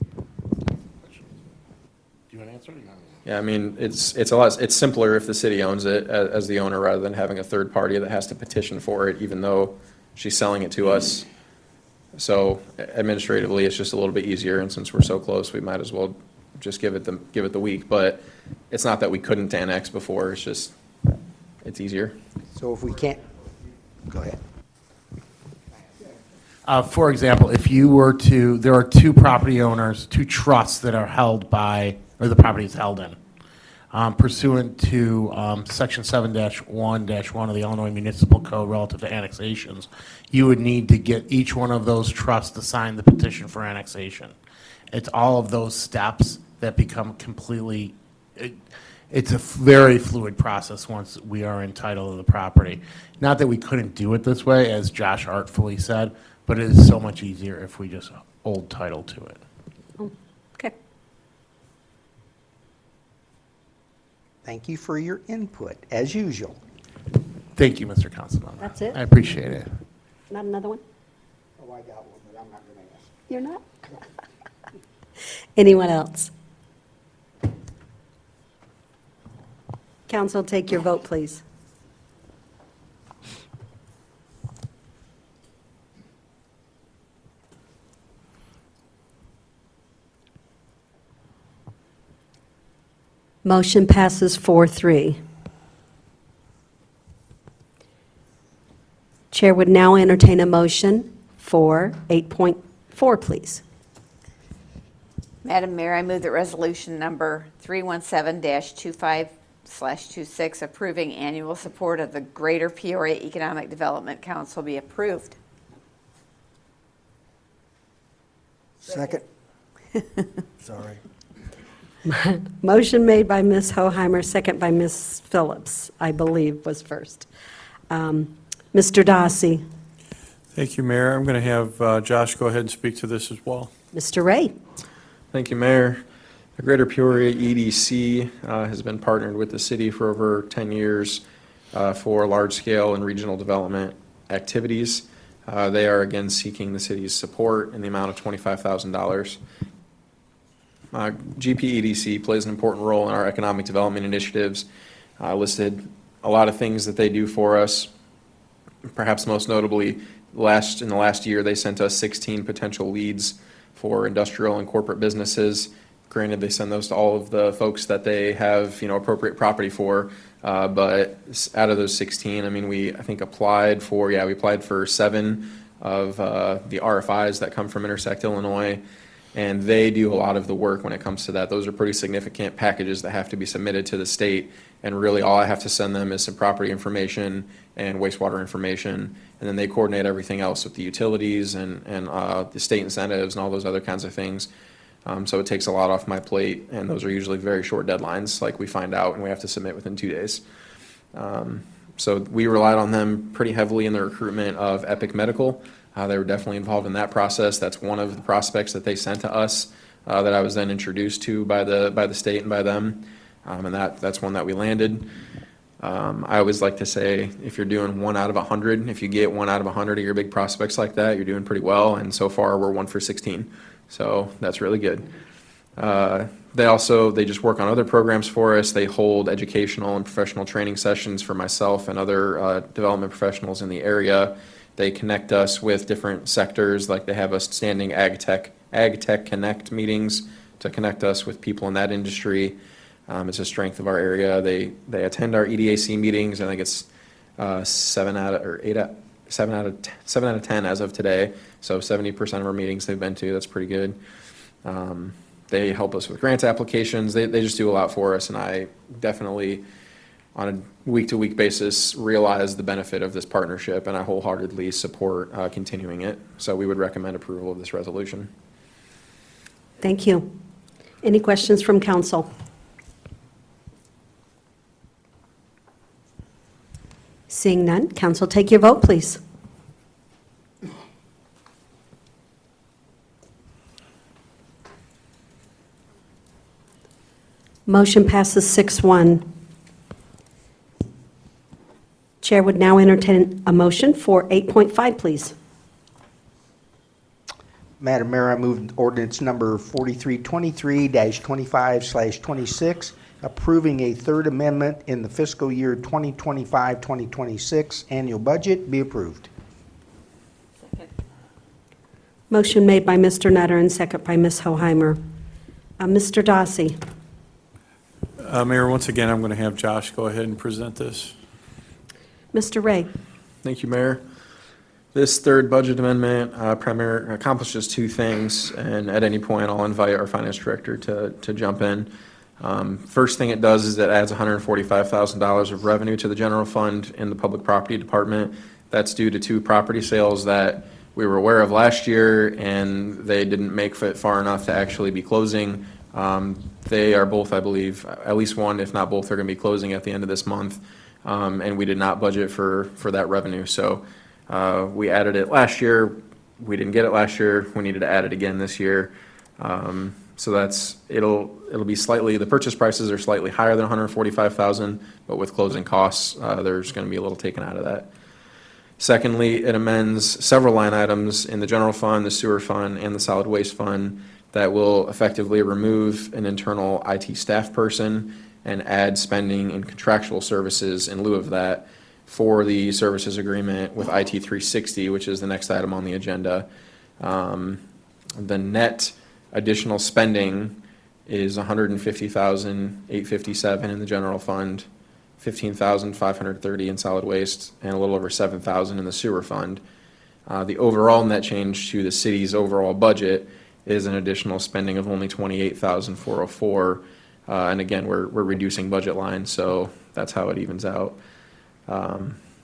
S3: you want to answer it or not?
S11: Yeah, I mean, it's simpler if the city owns it as the owner rather than having a third party that has to petition for it, even though she's selling it to us. So administratively, it's just a little bit easier, and since we're so close, we might as well just give it the week. But it's not that we couldn't annex before, it's just, it's easier.
S4: So if we can't, go ahead.
S3: For example, if you were to, there are two property owners, two trusts that are held by, or the property is held in, pursuant to Section 7-1-1 of the Illinois Municipal Code relative to annexations, you would need to get each one of those trusts to sign the petition for annexation. It's all of those steps that become completely, it's a very fluid process once we are entitled to the property. Not that we couldn't do it this way, as Josh artfully said, but it is so much easier if we just hold title to it.
S1: Okay.
S4: Thank you for your input, as usual.
S3: Thank you, Mr. Councilman.
S1: That's it?
S3: I appreciate it.
S1: Not another one?
S4: Oh, I got one, but I'm not going to ask.
S1: You're not? Anyone else? Council, take your vote, please. Motion passes 4-3. Chair would now entertain a motion for 8.4, please.
S2: Madam Mayor, I move that resolution number 317-25/26 approving annual support of the Greater Peoria Economic Development Council be approved.
S6: Second. Sorry.
S1: Motion made by Ms. Hoheimer, second by Ms. Phillips, I believe was first. Mr. Darcy,
S9: Thank you, Mayor. I'm going to have Josh go ahead and speak to this as well.
S1: Mr. Ray.
S11: Thank you, Mayor. The Greater Peoria EDC has been partnered with the city for over 10 years for large-scale and regional development activities. They are again seeking the city's support in the amount of $25,000. GPEDC plays an important role in our economic development initiatives. Listed a lot of things that they do for us. Perhaps most notably, in the last year, they sent us 16 potential leads for industrial and corporate businesses. Granted, they send those to all of the folks that they have, appropriate property for. But out of those 16, we applied for 7 of the RFIs that come from Intersect Illinois. And they do a lot of the work when it comes to that. Those are pretty significant packages that have to be submitted to the state. And really, all I have to send them is some property information and wastewater information. And then they coordinate everything else with the utilities and the state incentives and all those other kinds of things. So it takes a lot off my plate. And those are usually very short deadlines, like we find out, and we have to submit within 2 days. So we relied on them pretty heavily in the recruitment of Epic Medical. They were definitely involved in that process. That's one of the prospects that they sent to us that I was then introduced to by the state and by them. And that's one that we landed. I always like to say, if you're doing 1 out of 100, if you get 1 out of 100 of your big prospects like that, you're doing pretty well. And so far, we're 1 for 16. So that's really good. They just work on other programs for us. They hold educational and professional training sessions for myself and other development professionals in the area. They connect us with different sectors, like they have us standing Ag Tech Connect meetings to connect us with people in that industry. It's a strength of our area. They attend our EDAC meetings. I think it's 7 out of 10 as of today. So 70% of our meetings they've been to. That's pretty good. They help us with grant applications. They just do a lot for us, and I definitely, on a week-to-week basis, realize the benefit of this partnership, and I wholeheartedly support continuing it. So we would recommend approval of this resolution.
S1: Thank you. Any questions from council? Seeing none, council, take your vote, please. Motion passes 6-1. Chair would now entertain a motion for 8.5, please.
S4: Madam Mayor, I move ordinance number 4323-25/26, approving a third amendment in the fiscal year 2025-2026 annual budget be approved.
S1: Motion made by Mr. Nutter and second by Ms. Hoheimer. Mr. Darcy.
S9: Mayor, once again, I'm going to have Josh go ahead and present this.
S1: Mr. Ray.
S11: Thank you, Mayor. This third budget amendment accomplishes 2 things, and at any point, I'll invite our finance director to jump in. First thing it does is it adds $145,000 of revenue to the general fund in the public property department. That's due to 2 property sales that we were aware of last year, and they didn't make it far enough to actually be closing. They are both, I believe, at least one, if not both, are going to be closing at the end of this month, and we did not budget for that revenue. So we added it last year. We didn't get it last year. We needed to add it again this year. So it'll be slightly, the purchase prices are slightly higher than $145,000, but with closing costs, there's going to be a little taken out of that. Secondly, it amends several line items in the general fund, the sewer fund, and the solid waste fund that will effectively remove an internal IT staff person and add spending in contractual services in lieu of that for the services agreement with IT 360, which is the next item on the agenda. The net additional spending is $150,857 in the general fund, $15,530 in solid waste, and a little over $7,000 in the sewer fund. The overall net change to the city's overall budget is an additional spending of only $28,404. And again, we're reducing budget lines, so that's how it evens out.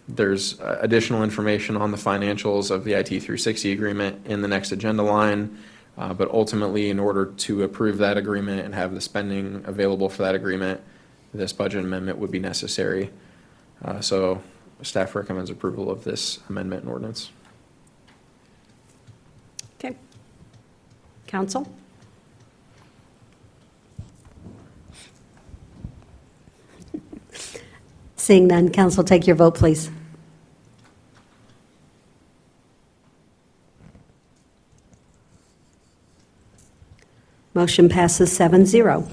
S11: There's additional information on the financials of the IT 360 agreement in the next agenda line. But ultimately, in order to approve that agreement and have the spending available for that agreement, this budget amendment would be necessary. So staff recommends approval of this amendment and ordinance.
S1: Okay. Council? Seeing none, council, take your vote, please. Motion passes 7-0.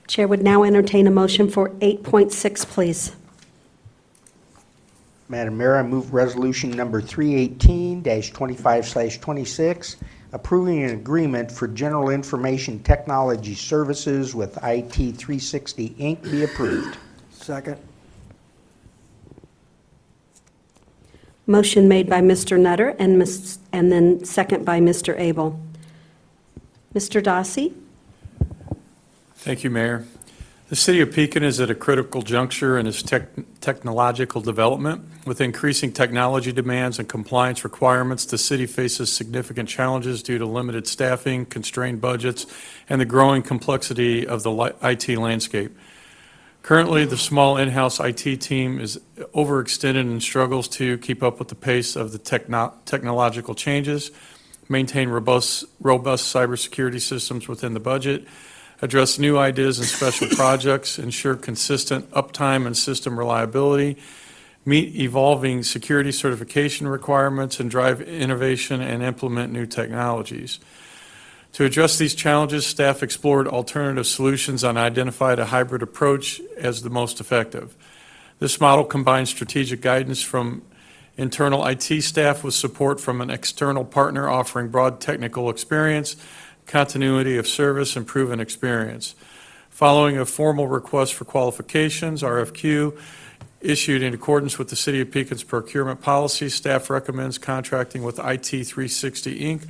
S1: Chair would now entertain a motion for 8.6, please.
S4: Madam Mayor, I move resolution number 318-25/26, approving an agreement for general information technology services with IT360 Inc. be approved.
S12: Second.
S1: Motion made by Mr. Nutter and then second by Mr. Abel. Mr. Dossi?
S9: Thank you, Mayor. The city of Pekin is at a critical juncture in its technological development. With increasing technology demands and compliance requirements, the city faces significant challenges due to limited staffing, constrained budgets, and the growing complexity of the IT landscape. Currently, the small in-house IT team is overextended and struggles to keep up with the pace of the technological changes, maintain robust cybersecurity systems within the budget, address new ideas and special projects, ensure consistent uptime and system reliability, meet evolving security certification requirements, and drive innovation and implement new technologies. To address these challenges, staff explored alternative solutions and identified a hybrid approach as the most effective. This model combines strategic guidance from internal IT staff with support from an external partner offering broad technical experience, continuity of service, and proven experience. Following a formal request for qualifications, RFQ, issued in accordance with the City of Pekin's procurement policy, staff recommends contracting with IT360 Inc.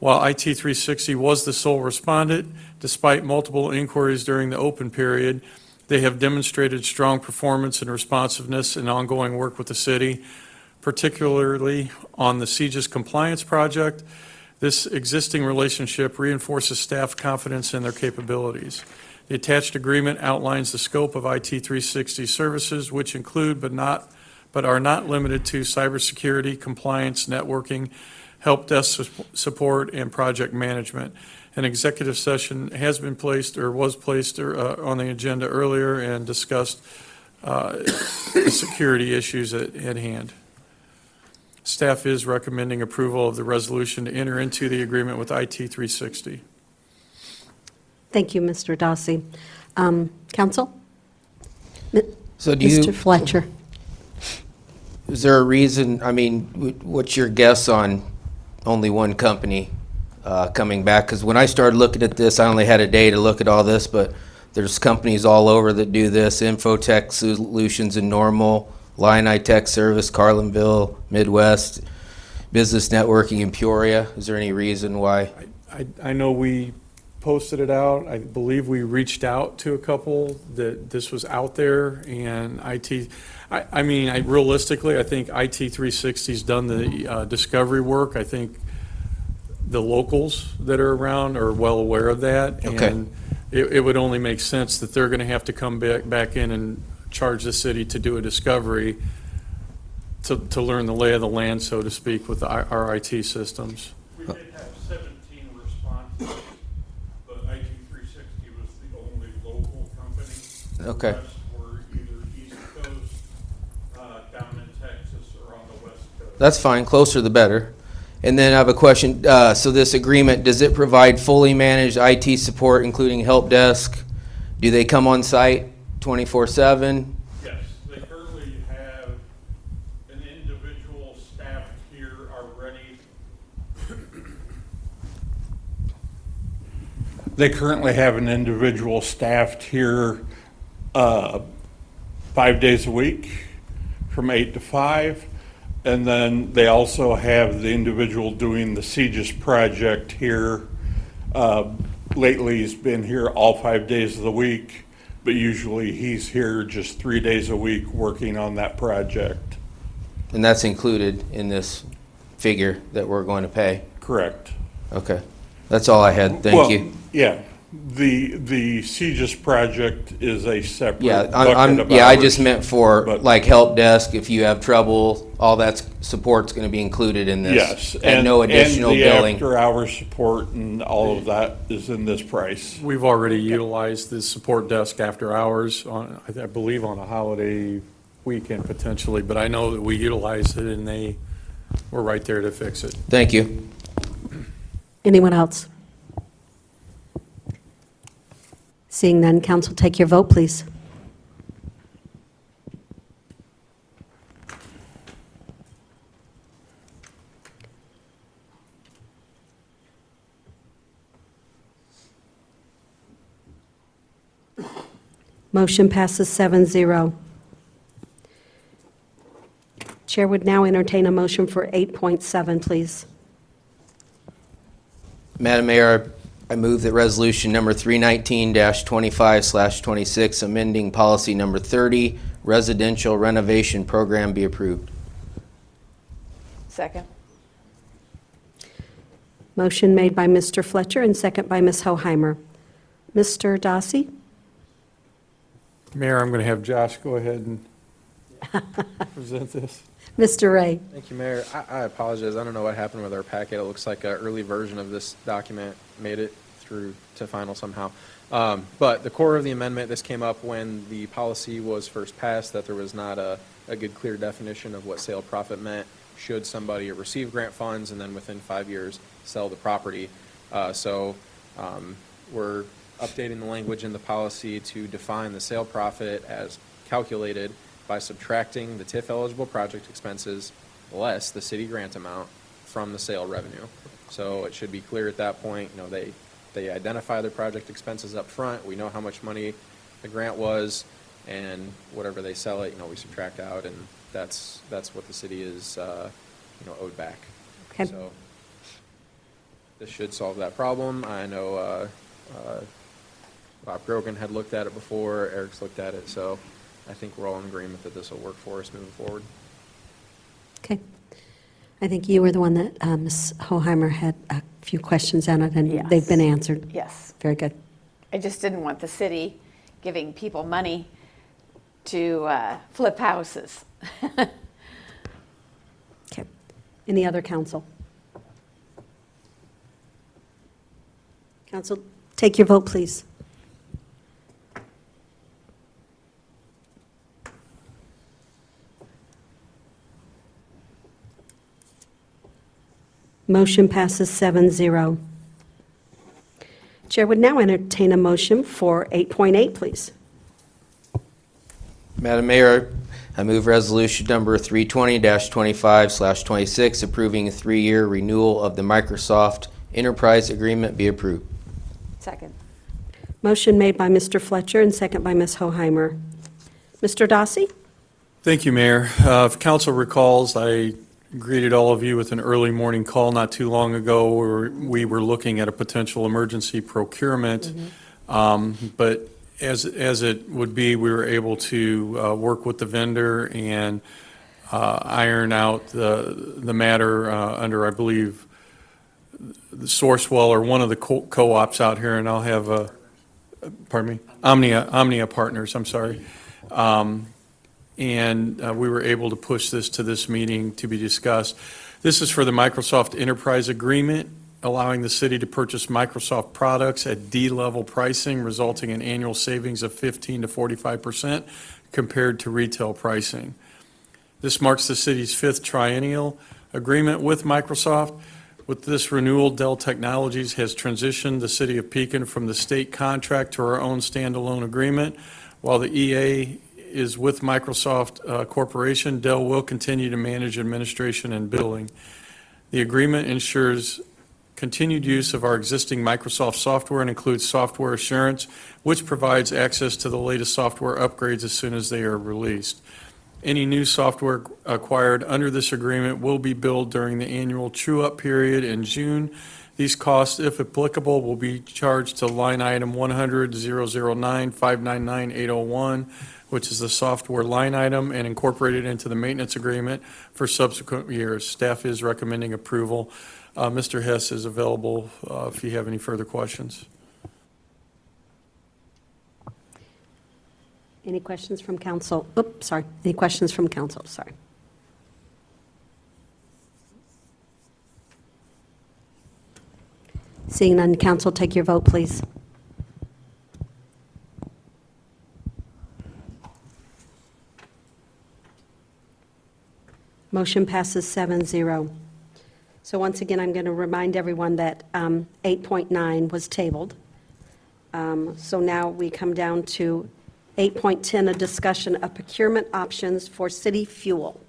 S9: While IT360 was the sole respondent, despite multiple inquiries during the open period, they have demonstrated strong performance and responsiveness in ongoing work with the city, particularly on the CJIS compliance project. This existing relationship reinforces staff confidence in their capabilities. The attached agreement outlines the scope of IT360 services, which include but are not limited to cybersecurity, compliance, networking, help desk support, and project management. An executive session has been placed or was placed on the agenda earlier and discussed the security issues at hand. Staff is recommending approval of the resolution to enter into the agreement with IT360.
S1: Thank you, Mr. Dossi. Council?
S12: So do you,
S1: Mr. Fletcher?
S12: is there a reason, I mean, what's your guess on only one company coming back? Because when I started looking at this, I only had a day to look at all this, but there's companies all over that do this, Infotech Solutions in Normal, Line Tech Service, Carlinville, Midwest, Business Networking in Peoria. Is there any reason why?
S9: I know we posted it out. I believe we reached out to a couple that this was out there, and realistically, I think IT360's done the discovery work. I think the locals that are around are well aware of that.
S12: Okay.
S9: And it would only make sense that they're going to have to come back in and charge the city to do a discovery to learn the lay of the land, so to speak, with our IT systems. We did have 17 responses, but IT360 was the only local company.
S12: Okay.
S9: The rest were either East Coast, down in Texas, or on the West Coast.
S12: That's fine, closer the better. And then I have a question. So this agreement, does it provide fully managed IT support, including help desk? Do they come on site 24/7?
S9: Yes, they currently have an individual staff here already.
S13: They currently have an individual staffed here 5 days a week from 8 to 5. And then they also have the individual doing the CJIS project here. Lately, he's been here all 5 days of the week, but usually he's here just 3 days a week working on that project.
S12: And that's included in this figure that we're going to pay?
S13: Correct.
S12: Okay, that's all I had, thank
S13: Well,
S12: you.
S13: Yeah, the CGIS project is a separate
S12: Yeah,
S13: bucket of
S12: yeah, I
S13: ours.
S12: just meant for,
S13: but-
S12: like, help desk, if you have trouble, all that support's gonna be included in this.
S13: Yes.
S12: And no additional billing.
S13: And the after-hour support and all of that is in this price.
S9: We've already utilized the support desk after hours on, I believe on a holiday weekend potentially, but I know that we utilized it and they were right there to fix it.
S12: Thank you.
S1: Anyone else? Seeing none, council, take your vote, please. Motion passes 7-0. Chair would now entertain a motion for 8.7, please.
S12: Madam Mayor, I move that resolution number 319-25/26, amending policy number 30, residential renovation program be approved.
S2: Second.
S1: Motion made by Mr. Fletcher and second by Ms. Hoheimer. Mr. Dossi?
S9: Mayor, I'm going to have Josh go ahead and present this.
S1: Mr. Ray?
S11: Thank you, Mayor. I apologize. I don't know what happened with our packet. It looks like an early version of this document made it through to final somehow. But the core of the amendment, this came up when the policy was first passed, that there was not a good, clear definition of what sale profit meant should somebody receive grant funds and then within 5 years sell the property. So we're updating the language in the policy to define the sale profit as calculated by subtracting the TIF-eligible project expenses less the city grant amount from the sale revenue. So it should be clear at that point, you know, they identify their project expenses up front, we know how much money the grant was, and whatever they sell it, you know, we subtract out, and that's what the city is, owed back.
S1: Okay.
S11: So this should solve that problem. I know Bob Grogan had looked at it before, Eric's looked at it, so I think we're all in agreement that this will work for us moving forward.
S1: Okay. I think you were the one that Ms. Hoheimer had a few questions on it, and
S2: Yes.
S1: they've been answered.
S2: Yes.
S1: Very good.
S2: I just didn't want the city giving people money to flip houses.
S1: Okay. Any other council? Council, take your vote, please. Motion passes 7-0. Chair would now entertain a motion for 8.8, please.
S12: Madam Mayor, I move resolution number 320-25/26, approving a 3-year renewal of the Microsoft Enterprise Agreement be approved.
S2: Second.
S1: Motion made by Mr. Fletcher and second by Ms. Hoheimer. Mr. Dossi?
S9: Thank you, Mayor. If council recalls, I greeted all of you with an early morning call not too long ago where we were looking at a potential emergency procurement. But as it would be, we were able to work with the vendor and iron out the matter under, I believe, the Sourcewell or one of the co-ops out here, and I'll have pardon me, Omnia Partners, I'm sorry. And we were able to push this to this meeting to be discussed. This is for the Microsoft Enterprise Agreement, allowing the city to purchase Microsoft products at D-level pricing, resulting in annual savings of 15 to 45% compared to retail pricing. This marks the city's 5th triennial agreement with Microsoft. With this renewal, Dell Technologies has transitioned the city of Pekin from the state contract to our own standalone agreement. While the EA is with Microsoft Corporation, Dell will continue to manage administration and billing. The agreement ensures continued use of our existing Microsoft software and includes software assurance, which provides access to the latest software upgrades as soon as they are released. Any new software acquired under this agreement will be billed during the annual true-up period in June. These costs, if applicable, will be charged to line item 100-009-599-801, which is the software line item, and incorporated into the maintenance agreement for subsequent years. Staff is recommending approval. Mr. Hess is available if you have any further questions.
S1: Any questions from council? Oops, sorry. Any questions from council? Sorry. Seeing none, council, take your vote, please. Motion passes 7-0. So once again, I'm going to remind everyone that 8.9 was tabled. So now we come down to 8.10, a discussion of procurement options for city fuel.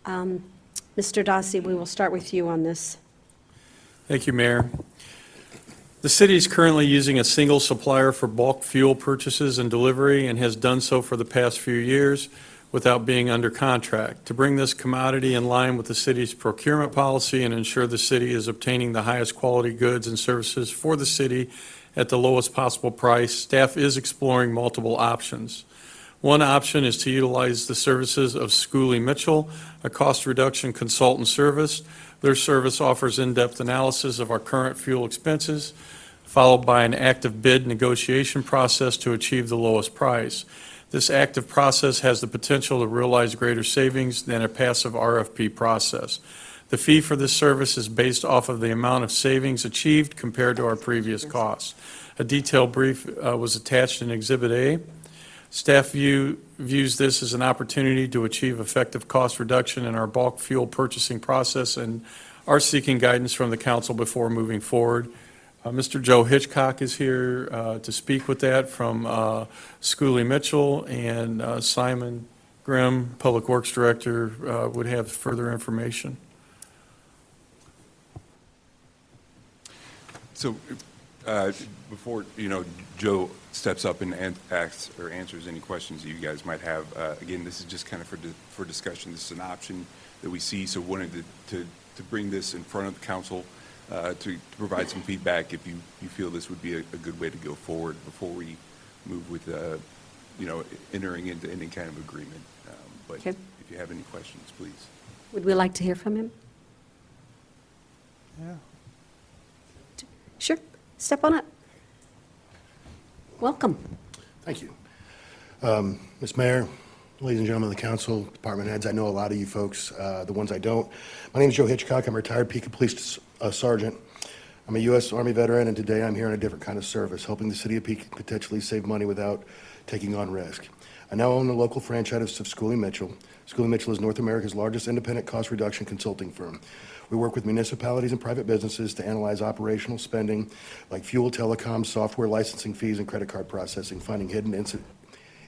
S1: Mr. Dossi, we will start with you on this.
S9: Thank you, Mayor. The city is currently using a single supplier for bulk fuel purchases and delivery and has done so for the past few years without being under contract. To bring this commodity in line with the city's procurement policy and ensure the city is obtaining the highest quality goods and services for the city at the lowest possible price, staff is exploring multiple options. One option is to utilize the services of Schooley Mitchell, a cost reduction consultant service. Their service offers in-depth analysis of our current fuel expenses, followed by an active bid negotiation process to achieve the lowest price. This active process has the potential to realize greater savings than a passive RFP process. The fee for this service is based off of the amount of savings achieved compared to our previous costs. A detailed brief was attached in Exhibit A. Staff views this as an opportunity to achieve effective cost reduction in our bulk fuel purchasing process and are seeking guidance from the council before moving forward. Mr. Joe Hitchcock is here to speak with that from Schooley Mitchell, and Simon Grimm, Public Works Director, would have further information.
S14: So before, Joe steps up and asks or answers any questions that you guys might have, again, this is just kind of for discussion. This is an option that we see, so wanted to bring this in front of the council to provide some feedback if you feel this would be a good way to go forward before we move with, entering into any kind of agreement. But
S1: Okay.
S14: if you have any questions, please.
S1: Would we like to hear from him?
S3: Yeah.
S1: Sure. Step on up. Welcome.
S15: Thank you. Ms. Mayor, ladies and gentlemen of the council, department heads, I know a lot of you folks, the ones I don't. My name is Joe Hitchcock. I'm a retired Pekin Police Sergeant. I'm a U.S. Army veteran, and today I'm here in a different kind of service, helping the city of Pekin potentially save money without taking on risk. I now own the local franchise of Schooley Mitchell. Schooley Mitchell is North America's largest independent cost reduction consulting firm. We work with municipalities and private businesses to analyze operational spending like fuel, telecom, software licensing fees, and credit card processing, finding hidden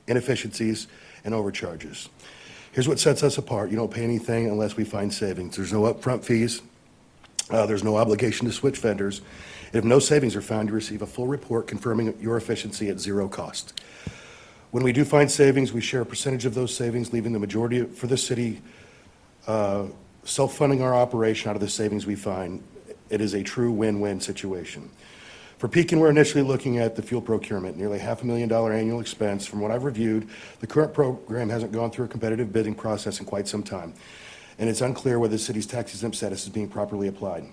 S15: inefficiencies and overcharges. Here's what sets us apart. You don't pay anything unless we find savings. There's no upfront fees. There's no obligation to switch vendors. If no savings are found, you receive a full report confirming your efficiency at zero cost. When we do find savings, we share a percentage of those savings, leaving the majority for the city, self-funding our operation out of the savings we find. It is a true win-win situation. For Pekin, we're initially looking at the fuel procurement, nearly $500,000 annual expense. From what I've reviewed, the current program hasn't gone through a competitive bidding process in quite some time, and it's unclear whether the city's tax exempt status is being properly applied.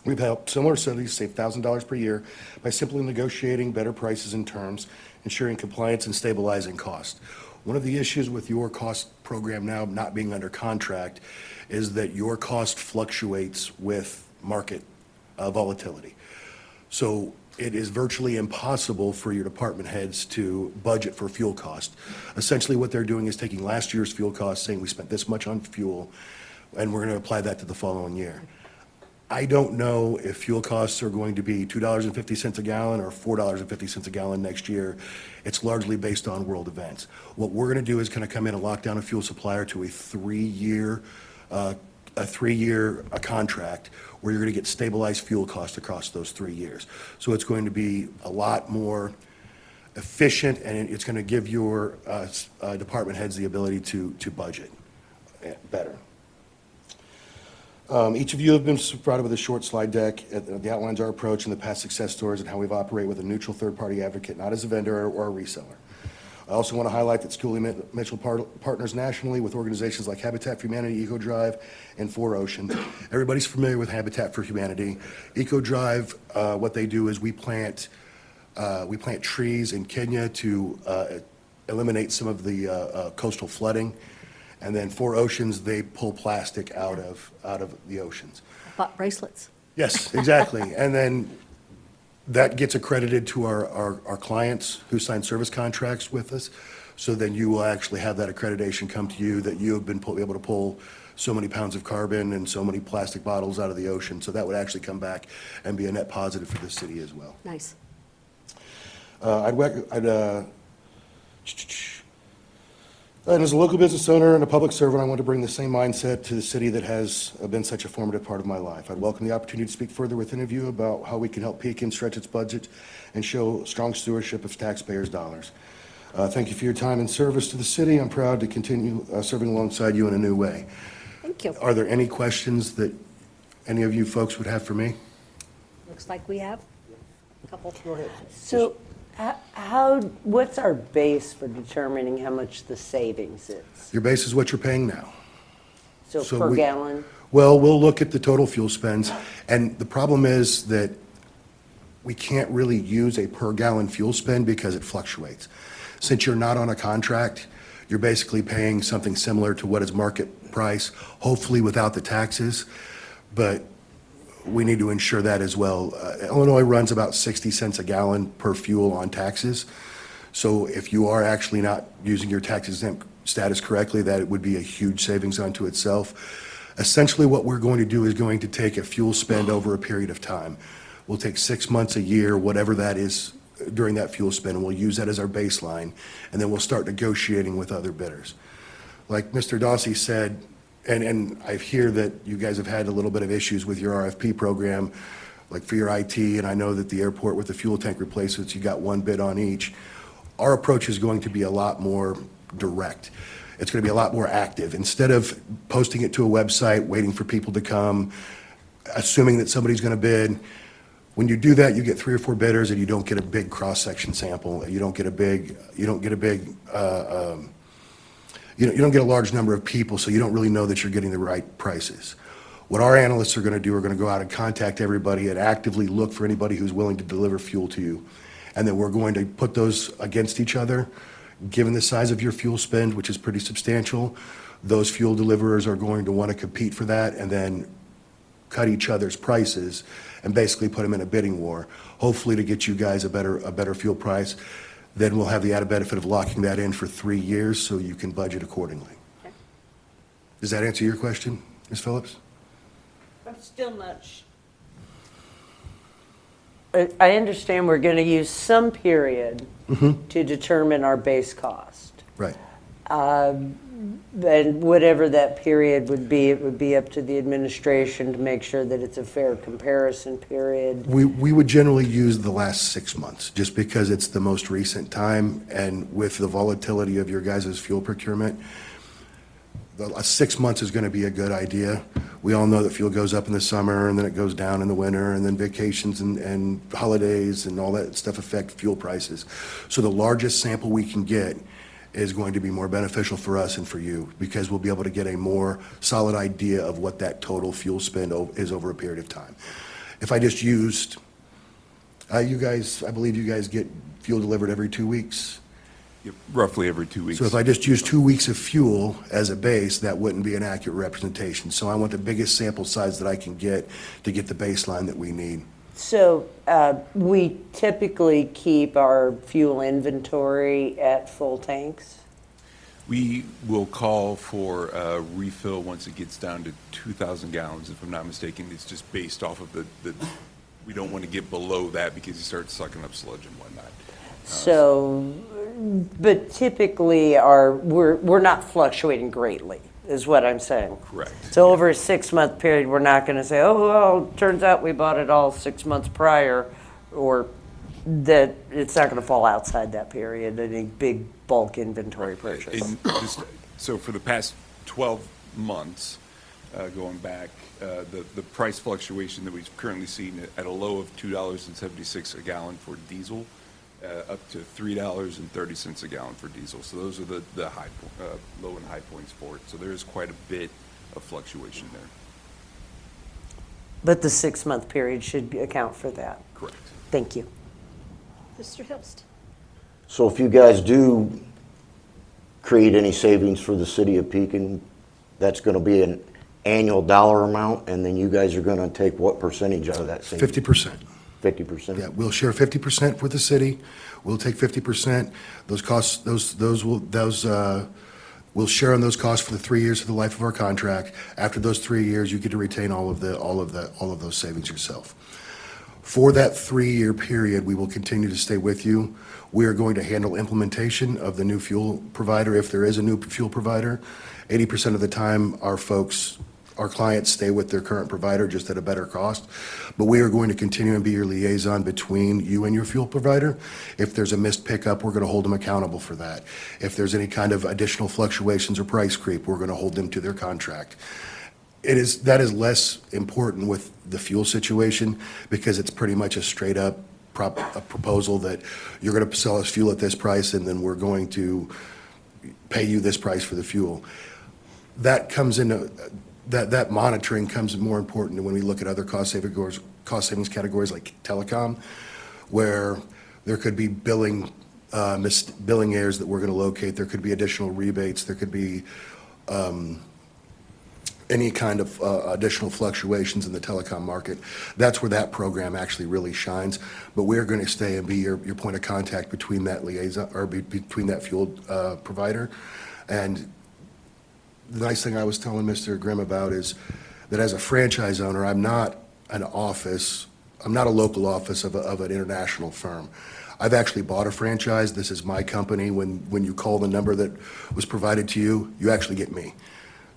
S15: We've helped similar cities save $1,000 per year by simply negotiating better prices and terms, ensuring compliance and stabilizing cost. One of the issues with your cost program now not being under contract is that your cost fluctuates with market volatility. So it is virtually impossible for your department heads to budget for fuel cost. Essentially what they're doing is taking last year's fuel cost, saying we spent this much on fuel, and we're going to apply that to the following year. I don't know if fuel costs are going to be $2.50 a gallon or $4.50 a gallon next year. It's largely based on world events. What we're going to do is kind of come in and lock down a fuel supplier to a three-year contract where you're going to get stabilized fuel costs across those 3 years. So it's going to be a lot more efficient, and it's going to give your department heads the ability to budget better. Each of you have been provided with a short slide deck that outlines our approach and the past success stories and how we've operated with a neutral third-party advocate, not as a vendor or a reseller. I also want to highlight that Schooley Mitchell partners nationally with organizations like Habitat for Humanity, Eco Drive, and 4Oceans. Everybody's familiar with Habitat for Humanity. Eco Drive, what they do is we plant trees in Kenya to eliminate some of the coastal flooding. And then 4Oceans, they pull plastic out of the oceans.
S1: Bought bracelets.
S15: Yes, exactly. And then that gets accredited to our clients who sign service contracts with us. So then you will actually have that accreditation come to you that you have been able to pull so many pounds of carbon and so many plastic bottles out of the ocean. So that would actually come back and be a net positive for this city as well.
S1: Nice.
S15: And as a local business owner and a public servant, I want to bring the same mindset to the city that has been such a formative part of my life. I'd welcome the opportunity to speak further with any of you about how we can help Pekin stretch its budget and show strong stewardship of taxpayers' dollars. Thank you for your time and service to the city. I'm proud to continue serving alongside you in a new way.
S1: Thank you.
S15: Are there any questions that any of you folks would have for me?
S1: Looks like we have a couple.
S5: So what's our base for determining how much the savings is?
S15: Your base is what you're paying now.
S5: So
S15: So
S5: per
S15: we-
S5: gallon?
S15: Well, we'll look at the total fuel spends, and the problem is that we can't really use a per gallon fuel spend because it fluctuates. Since you're not on a contract, you're basically paying something similar to what is market price, hopefully without the taxes, but we need to ensure that as well. Illinois runs about 60 cents a gallon per fuel on taxes. So if you are actually not using your tax exempt status correctly, that would be a huge savings unto itself. Essentially, what we're going to do is going to take a fuel spend over a period of time. We'll take 6 months, a year, whatever that is during that fuel spend, and we'll use that as our baseline, and then we'll start negotiating with other bidders. Like Mr. Dawsey said, and I hear that you guys have had a little bit of issues with your RFP program, like for your IT, and I know that the airport with the fuel tank replacements, you got one bid on each. Our approach is going to be a lot more direct. It's going to be a lot more active. Instead of posting it to a website, waiting for people to come, assuming that somebody's going to bid, when you do that, you get 3 or 4 bidders, and you don't get a big cross-section sample. You don't get a large number of people, so you don't really know that you're getting the right prices. What our analysts are going to do are going to go out and contact everybody and actively look for anybody who's willing to deliver fuel to you. And then we're going to put those against each other. Given the size of your fuel spend, which is pretty substantial, those fuel deliverers are going to want to compete for that and then cut each other's prices and basically put them in a bidding war, hopefully to get you guys a better fuel price. Then we'll have the added benefit of locking that in for 3 years so you can budget accordingly.
S1: Okay.
S15: Does that answer your question, Ms. Phillips?
S5: I'm still not I understand we're going to use some period to determine our base cost.
S15: Right.
S5: And whatever that period would be, it would be up to the administration to make sure that it's a fair comparison period.
S15: We would generally use the last 6 months, just because it's the most recent time, and with the volatility of your guys' fuel procurement, 6 months is going to be a good idea. We all know that fuel goes up in the summer, and then it goes down in the winter, and then vacations and holidays and all that stuff affect fuel prices. So the largest sample we can get is going to be more beneficial for us and for you, because we'll be able to get a more solid idea of what that total fuel spend is over a period of time. If I just used, I believe you guys get fuel delivered every 2 weeks.
S14: Yep, roughly every 2 weeks.
S15: So if I just use 2 weeks of fuel as a base, that wouldn't be an accurate representation. So I want the biggest sample size that I can get to get the baseline that we need.
S5: So we typically keep our fuel inventory at full tanks?
S14: We will call for a refill once it gets down to 2,000 gallons, if I'm not mistaken. It's just based off of we don't want to get below that because you start sucking up sludge and whatnot.
S5: So, but typically we're not fluctuating greatly, is what I'm saying.
S14: Correct.
S5: So over a 6-month period, we're not going to say, oh, well, turns out we bought it all 6 months prior, or that it's not going to fall outside that period, any big bulk inventory purchase.
S14: So for the past 12 months, going back, the price fluctuation that we've currently seen at a low of $2.76 a gallon for diesel up to $3.30 a gallon for diesel. So those are the low and high points for it. So there is quite a bit of fluctuation there.
S5: But the 6-month period should account for that.
S14: Correct.
S5: Thank you.
S1: Mr. Hilst?
S6: So if you guys do create any savings for the city of Pekin, that's going to be an annual dollar amount, and then you guys are going to take what percentage out of that savings?
S15: 50%.
S6: 50%?
S15: Yeah, we'll share 50% with the city. We'll take 50%. Those costs, we'll share on those costs for the 3 years of the life of our contract. After those 3 years, you get to retain all of those savings yourself. For that 3-year period, we will continue to stay with you. We are going to handle implementation of the new fuel provider, if there is a new fuel provider. 80% of the time, our clients stay with their current provider, just at a better cost. But we are going to continue and be your liaison between you and your fuel provider. If there's a missed pickup, we're going to hold them accountable for that. If there's any kind of additional fluctuations or price creep, we're going to hold them to their contract. That is less important with the fuel situation, because it's pretty much a straight up a proposal that you're going to sell us fuel at this price, and then we're going to pay you this price for the fuel. That comes into that monitoring comes more important when we look at other cost savings categories like telecom, where there could be billing errors that we're going to locate. There could be additional rebates. There could be any kind of additional fluctuations in the telecom market. That's where that program actually really shines. But we're going to stay and be your point of contact between that liaison, or between that fuel provider. And the nice thing I was telling Mr. Grimm about is that as a franchise owner, I'm not a local office of an international firm. I've actually bought a franchise. This is my company. When you call the number that was provided to you, you actually get me.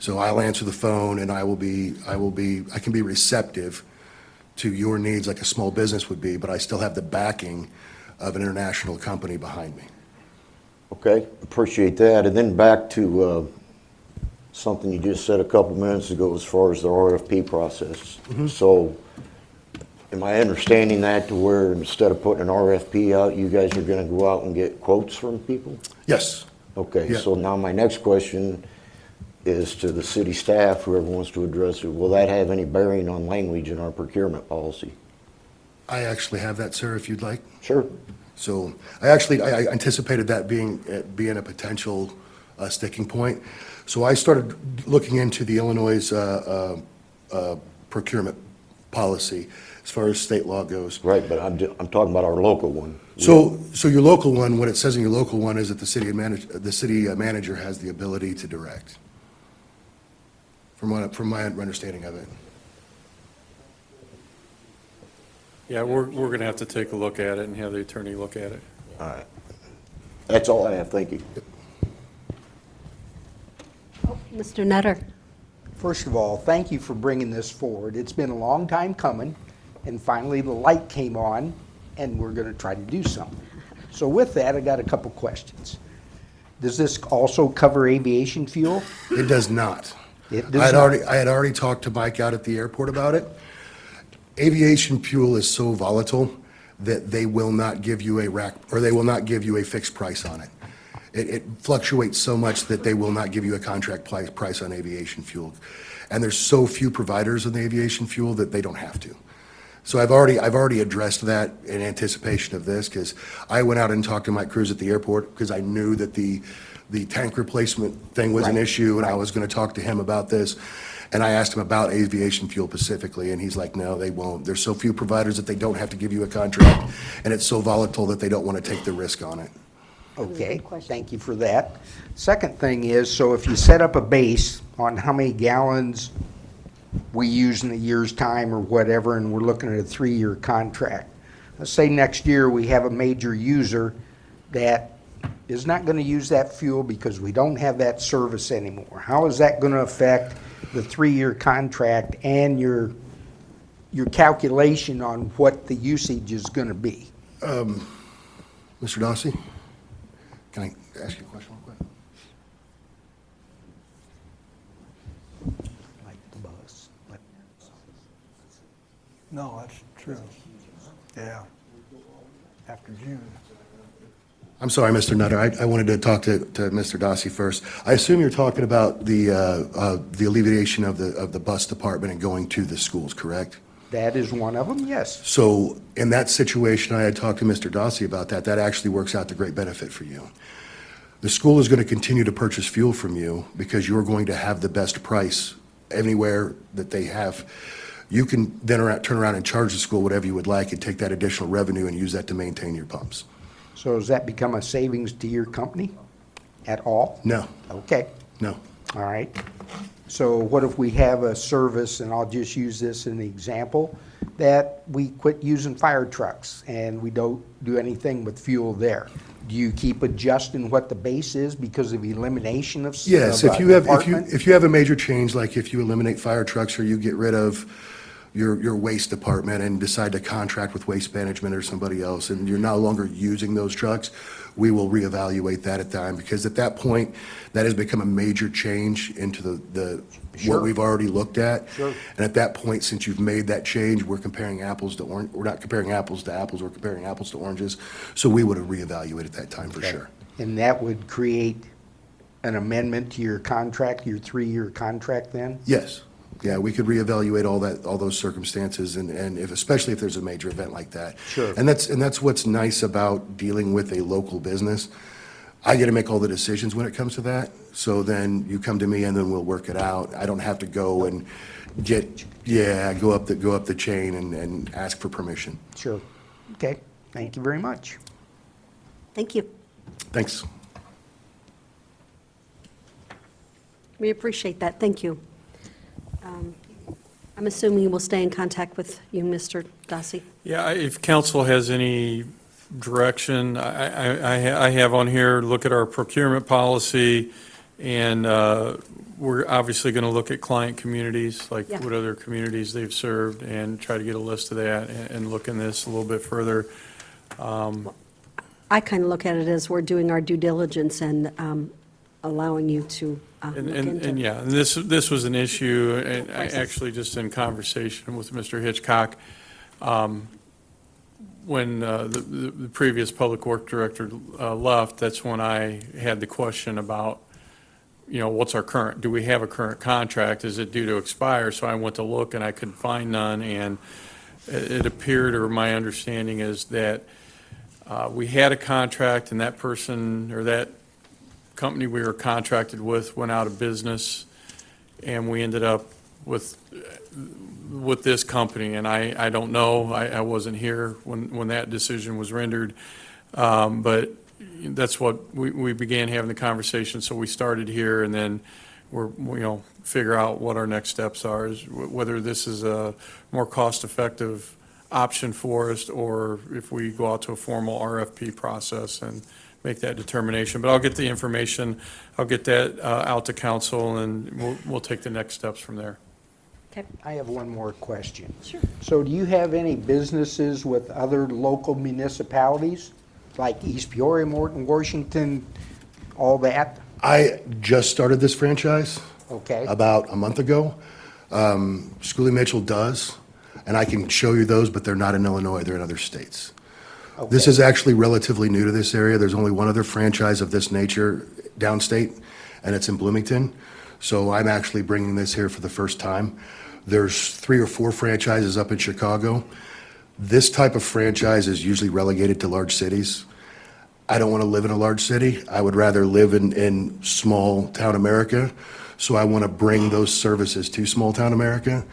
S15: So I'll answer the phone, and I can be receptive to your needs like a small business would be, but I still have the backing of an international company behind me.
S6: Okay, appreciate that. And then back to something you just said a couple minutes ago as far as the RFP process. So am I understanding that to where instead of putting an RFP out, you guys are going to go out and get quotes from people?
S15: Yes.
S6: Okay,
S15: Yeah.
S6: so now my next question is to the city staff, whoever wants to address it. Will that have any bearing on language in our procurement policy?
S15: I actually have that, sir, if you'd like.
S6: Sure.
S15: So I anticipated that being a potential sticking point. So I started looking into the Illinois' procurement policy as far as state law goes.
S6: Right, but I'm talking about our local one.
S15: So your local one, what it says in your local one is that the city manager has the ability to direct, from my understanding of it.
S9: Yeah, we're going to have to take a look at it and have the attorney look at it.
S6: All right. That's all I have. Thank you.
S1: Mr. Nutter?
S4: First of all, thank you for bringing this forward. It's been a long time coming, and finally the light came on, and we're going to try to do something. So with that, I got a couple questions. Does this also cover aviation fuel?
S15: It does not.
S4: It does not.
S15: I had already talked to Mike out at the airport about it. Aviation fuel is so volatile that they will not give you a fixed price on it. It fluctuates so much that they will not give you a contract price on aviation fuel. And there's so few providers of the aviation fuel that they don't have to. So I've already addressed that in anticipation of this, because I went out and talked to Mike Cruz at the airport because I knew that the tank replacement thing was an issue, and I was going to talk to him about this. And I asked him about aviation fuel specifically, and he's like, no, they won't. There's so few providers that they don't have to give you a contract, and it's so volatile that they don't want to take the risk on it.
S4: Okay, thank you for that. Second thing is, so if you set up a base on how many gallons we use in a year's time or whatever, and we're looking at a 3-year contract, let's say next year we have a major user that is not going to use that fuel because we don't have that service anymore. How is that going to affect the 3-year contract and your calculation on what the usage is going to be?
S15: Mr. Dossi, can I ask you a question real quick?
S4: Like the bus.
S16: No, that's true. Yeah, after June.
S15: I'm sorry, Mr. Nutter, I wanted to talk to Mr. Dossi first. I assume you're talking about the alleviation of the bus department and going to the schools, correct?
S4: That is one of them, yes.
S15: So in that situation, I had talked to Mr. Dossi about that. That actually works out to great benefit for you. The school is going to continue to purchase fuel from you because you're going to have the best price anywhere that they have. You can then turn around and charge the school whatever you would like and take that additional revenue and use that to maintain your pumps.
S4: So does that become a savings to your company at all?
S15: No,
S4: Okay,
S15: no.
S4: all right. So what if we have a service, and I'll just use this as an example, that we quit using fire trucks and we don't do anything with fuel there? Do you keep adjusting what the base is because of elimination of
S15: Yes,
S4: of
S15: if
S4: a
S15: you have,
S4: department?
S15: if you have a major change, like if you eliminate fire trucks or you get rid of your waste department and decide to contract with Waste Management or somebody else, and you're no longer using those trucks, we will reevaluate that at the time, because at that point, that has become a major change into the
S4: Sure.
S15: what we've already looked at.
S4: Sure.
S15: And at that point, since you've made that change, we're comparing apples to orange, we're not comparing apples to apples, we're comparing apples to oranges. So we would have reevaluated at that time for sure.
S4: And that would create an amendment to your contract, your 3-year contract then?
S15: Yes. Yeah, we could reevaluate all those circumstances, and if, especially if there's a major event like that.
S4: Sure.
S15: And that's what's nice about dealing with a local business. I get to make all the decisions when it comes to that, so then you come to me and then we'll work it out. I don't have to go and go up the chain and ask for permission.
S4: Sure. Okay, thank you very much.
S1: Thank you.
S15: Thanks.
S1: We appreciate that. Thank you. I'm assuming you will stay in contact with you, Mr. Dossi.
S9: Yeah, if council has any direction, I have on here, look at our procurement policy, and we're obviously going to look at client communities, like
S1: Yeah.
S9: what other communities they've served, and try to get a list of that, and look in this a little bit further.
S1: I kind of look at it as we're doing our due diligence and allowing you to look into.
S9: And yeah, and this was an issue, and I actually just in conversation with Mr. Hitchcock, when the previous public work director left, that's when I had the question about, what's our current, do we have a current contract? Is it due to expire? So I went to look and I couldn't find none, and it appeared, or my understanding is that we had a contract, and that person, or that company we were contracted with went out of business, and we ended up with this company, and I don't know, I wasn't here when that decision was rendered, but that's what, we began having the conversation, so we started here, and then figure out what our next steps are, is whether this is a more cost-effective option for us, or if we go out to a formal RFP process and make that determination. But I'll get the information, I'll get that out to council, and we'll take the next steps from there.
S1: Okay.
S4: I have one more question.
S1: Sure.
S4: So do you have any businesses with other local municipalities, like East Peoria, Morton, Washington, all that?
S15: I just started this franchise.
S4: Okay.
S15: About a month ago. Schoolie Mitchell does, and I can show you those, but they're not in Illinois, they're in other states. This
S4: Okay.
S15: is actually relatively new to this area. There's only one other franchise of this nature downstate, and it's in Bloomington. So I'm actually bringing this here for the first time. There's 3 or 4 franchises up in Chicago. This type of franchise is usually relegated to large cities. I don't want to live in a large city. I would rather live in small town America. So I want to bring those services to small town America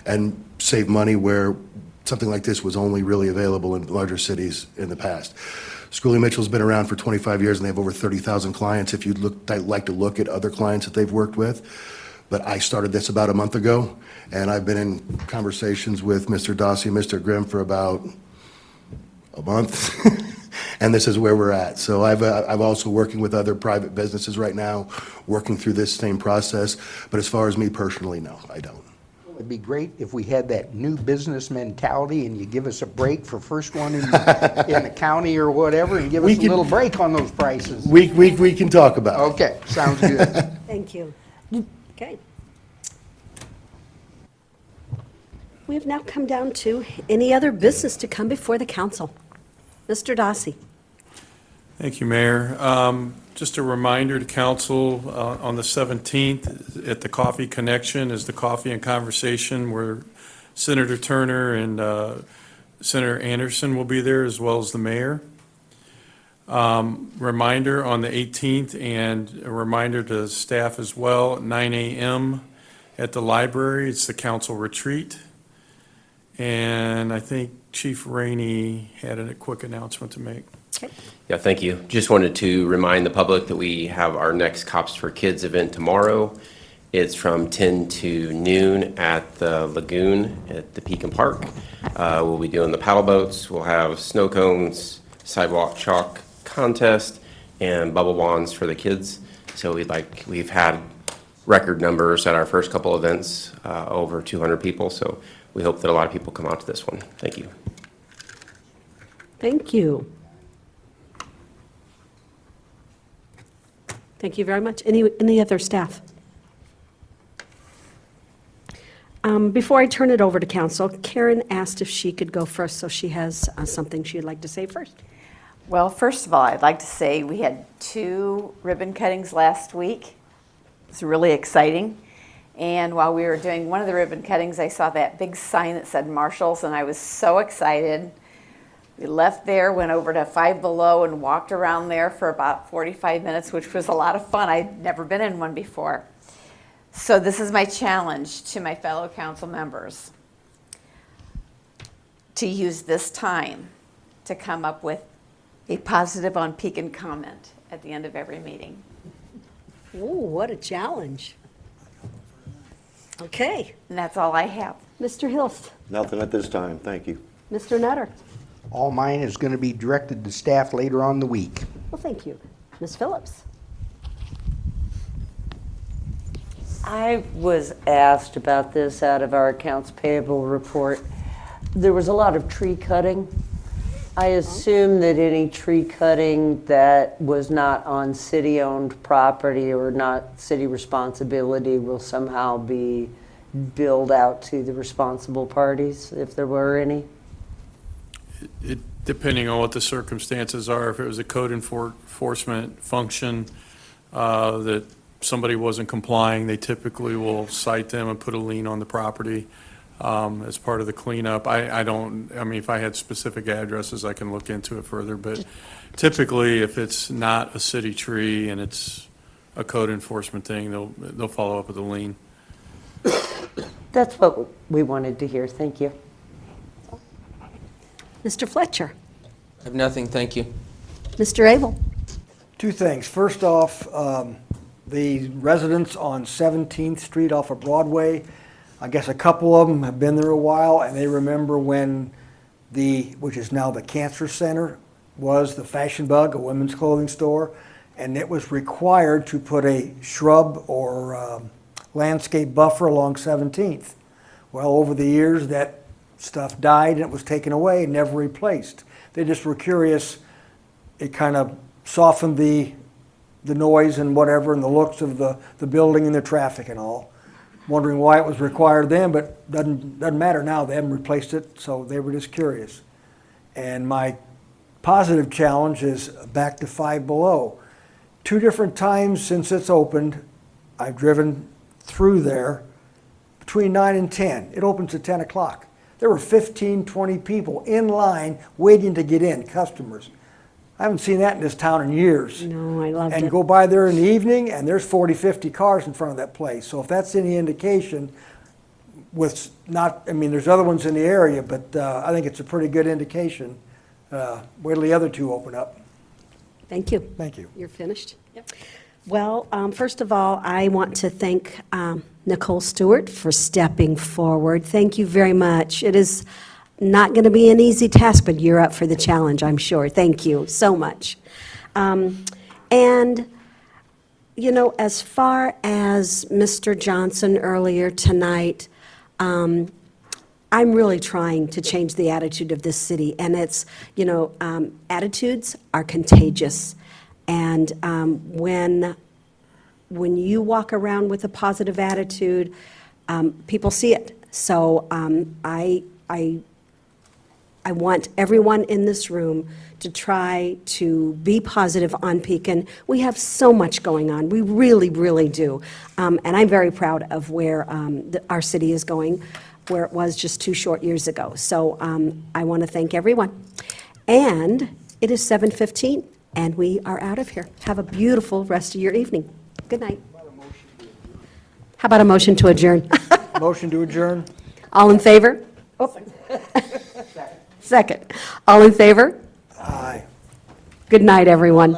S15: and save money where something like this was only really available in larger cities in the past. Schoolie Mitchell's been around for 25 years, and they have over 30,000 clients if you'd like to look at other clients that they've worked with. But I started this about a month ago, and I've been in conversations with Mr. Dossi and Mr. Grimm for about a month, and this is where we're at. So I'm also working with other private businesses right now, working through this same process. But as far as me personally, no, I don't.
S4: It'd be great if we had that new business mentality and you give us a break for first one in the county or whatever, and give us a little break on those prices.
S15: We can talk about it.
S4: Okay, sounds good.
S1: Thank you. Okay. We have now come down to any other business to come before the council. Mr. Dossi.
S9: Thank you, Mayor. Just a reminder to council, on the 17th at the Coffee Connection is the Coffee and Conversation where Senator Turner and Senator Anderson will be there, as well as the mayor. Reminder on the 18th, and a reminder to staff as well, at 9 a.m. at the library. It's the council retreat. And I think Chief Rainey had a quick announcement to make.
S16: Yeah, thank you. Just wanted to remind the public that we have our next Cops for Kids event tomorrow. It's from 10 to noon at the lagoon at the Pekin Park. We'll be doing the paddle boats. We'll have snow cones, sidewalk chalk contest, and bubble bonds for the kids. So we've had record numbers at our first couple events, over 200 people. So we hope that a lot of people come out to this one. Thank you.
S1: Thank you. Thank you very much. Any other staff? Before I turn it over to council, Karen asked if she could go first, so she has something she'd like to say first.
S2: Well, first of all, I'd like to say we had 2 ribbon cuttings last week. It's really exciting. And while we were doing one of the ribbon cuttings, I saw that big sign that said Marshalls, and I was so excited. We left there, went over to Five Below, and walked around there for about 45 minutes, which was a lot of fun. I'd never been in one before. So this is my challenge to my fellow council members, to use this time to come up with a positive on Pekin comment at the end of every meeting.
S1: Ooh, what a challenge. Okay.
S2: And that's all I have.
S1: Mr. Hilst,
S6: Nothing at this time, thank you.
S1: Mr. Nutter.
S4: All mine is going to be directed to staff later on in the week.
S1: Well, thank you. Ms. Phillips.
S5: I was asked about this out of our accounts payable report. There was a lot of tree cutting. I assume that any tree cutting that was not on city-owned property or not city responsibility will somehow be billed out to the responsible parties, if there were any?
S9: Depending on what the circumstances are, if it was a code enforcement function that somebody wasn't complying, they typically will cite them and put a lien on the property as part of the cleanup. I mean, if I had specific addresses, I can look into it further, but typically, if it's not a city tree and it's a code enforcement thing, they'll follow up with a lien.
S5: That's what we wanted to hear. Thank you.
S1: Mr. Fletcher.
S12: I have nothing, thank you.
S1: Mr. Abel.
S17: 2 things. First off, the residents on 17th Street off of Broadway, I guess a couple of them have been there a while, and they remember when which is now the Cancer Center, was the Fashion Bug, a women's clothing store, and it was required to put a shrub or landscape buffer along 17th. Well, over the years, that stuff died and it was taken away, never replaced. They just were curious. It kind of softened the noise and whatever and the looks of the building and the traffic and all. Wondering why it was required then, but doesn't matter now. They haven't replaced it, so they were just curious. And my positive challenge is back to Five Below. 2 different times since it's opened, I've driven through there between 9 and 10. It opens at 10 o'clock. There were 15, 20 people in line waiting to get in, customers. I haven't seen that in this town in years.
S1: No, I loved it.
S17: And go by there in the evening, and there's 40, 50 cars in front of that place. So if that's any indication, with not, I mean, there's other ones in the area, but I think it's a pretty good indication. Wait till the other 2 open up.
S1: Thank you.
S17: Thank you.
S1: You're finished? Yep. Well, first of all, I want to thank Nicole Stewart for stepping forward. Thank you very much. It is not going to be an easy task, but you're up for the challenge, I'm sure. Thank you so much. And, you know, as far as Mr. Johnson earlier tonight, I'm really trying to change the attitude of this city. And it's, you know, attitudes are contagious. And when you walk around with a positive attitude, I want everyone in this room to try to be positive on Pekin. We have so much going on. We really, really do. And I'm very proud of where our city is going, where it was just 2 short years ago. So I want to thank everyone. And it is 7:15, and we are out of here. Have a beautiful rest of your evening. Good night. How about a motion to adjourn?
S17: Motion to adjourn?
S1: All in favor? Oh. Second. All in favor?
S17: Aye.
S1: Good night, everyone.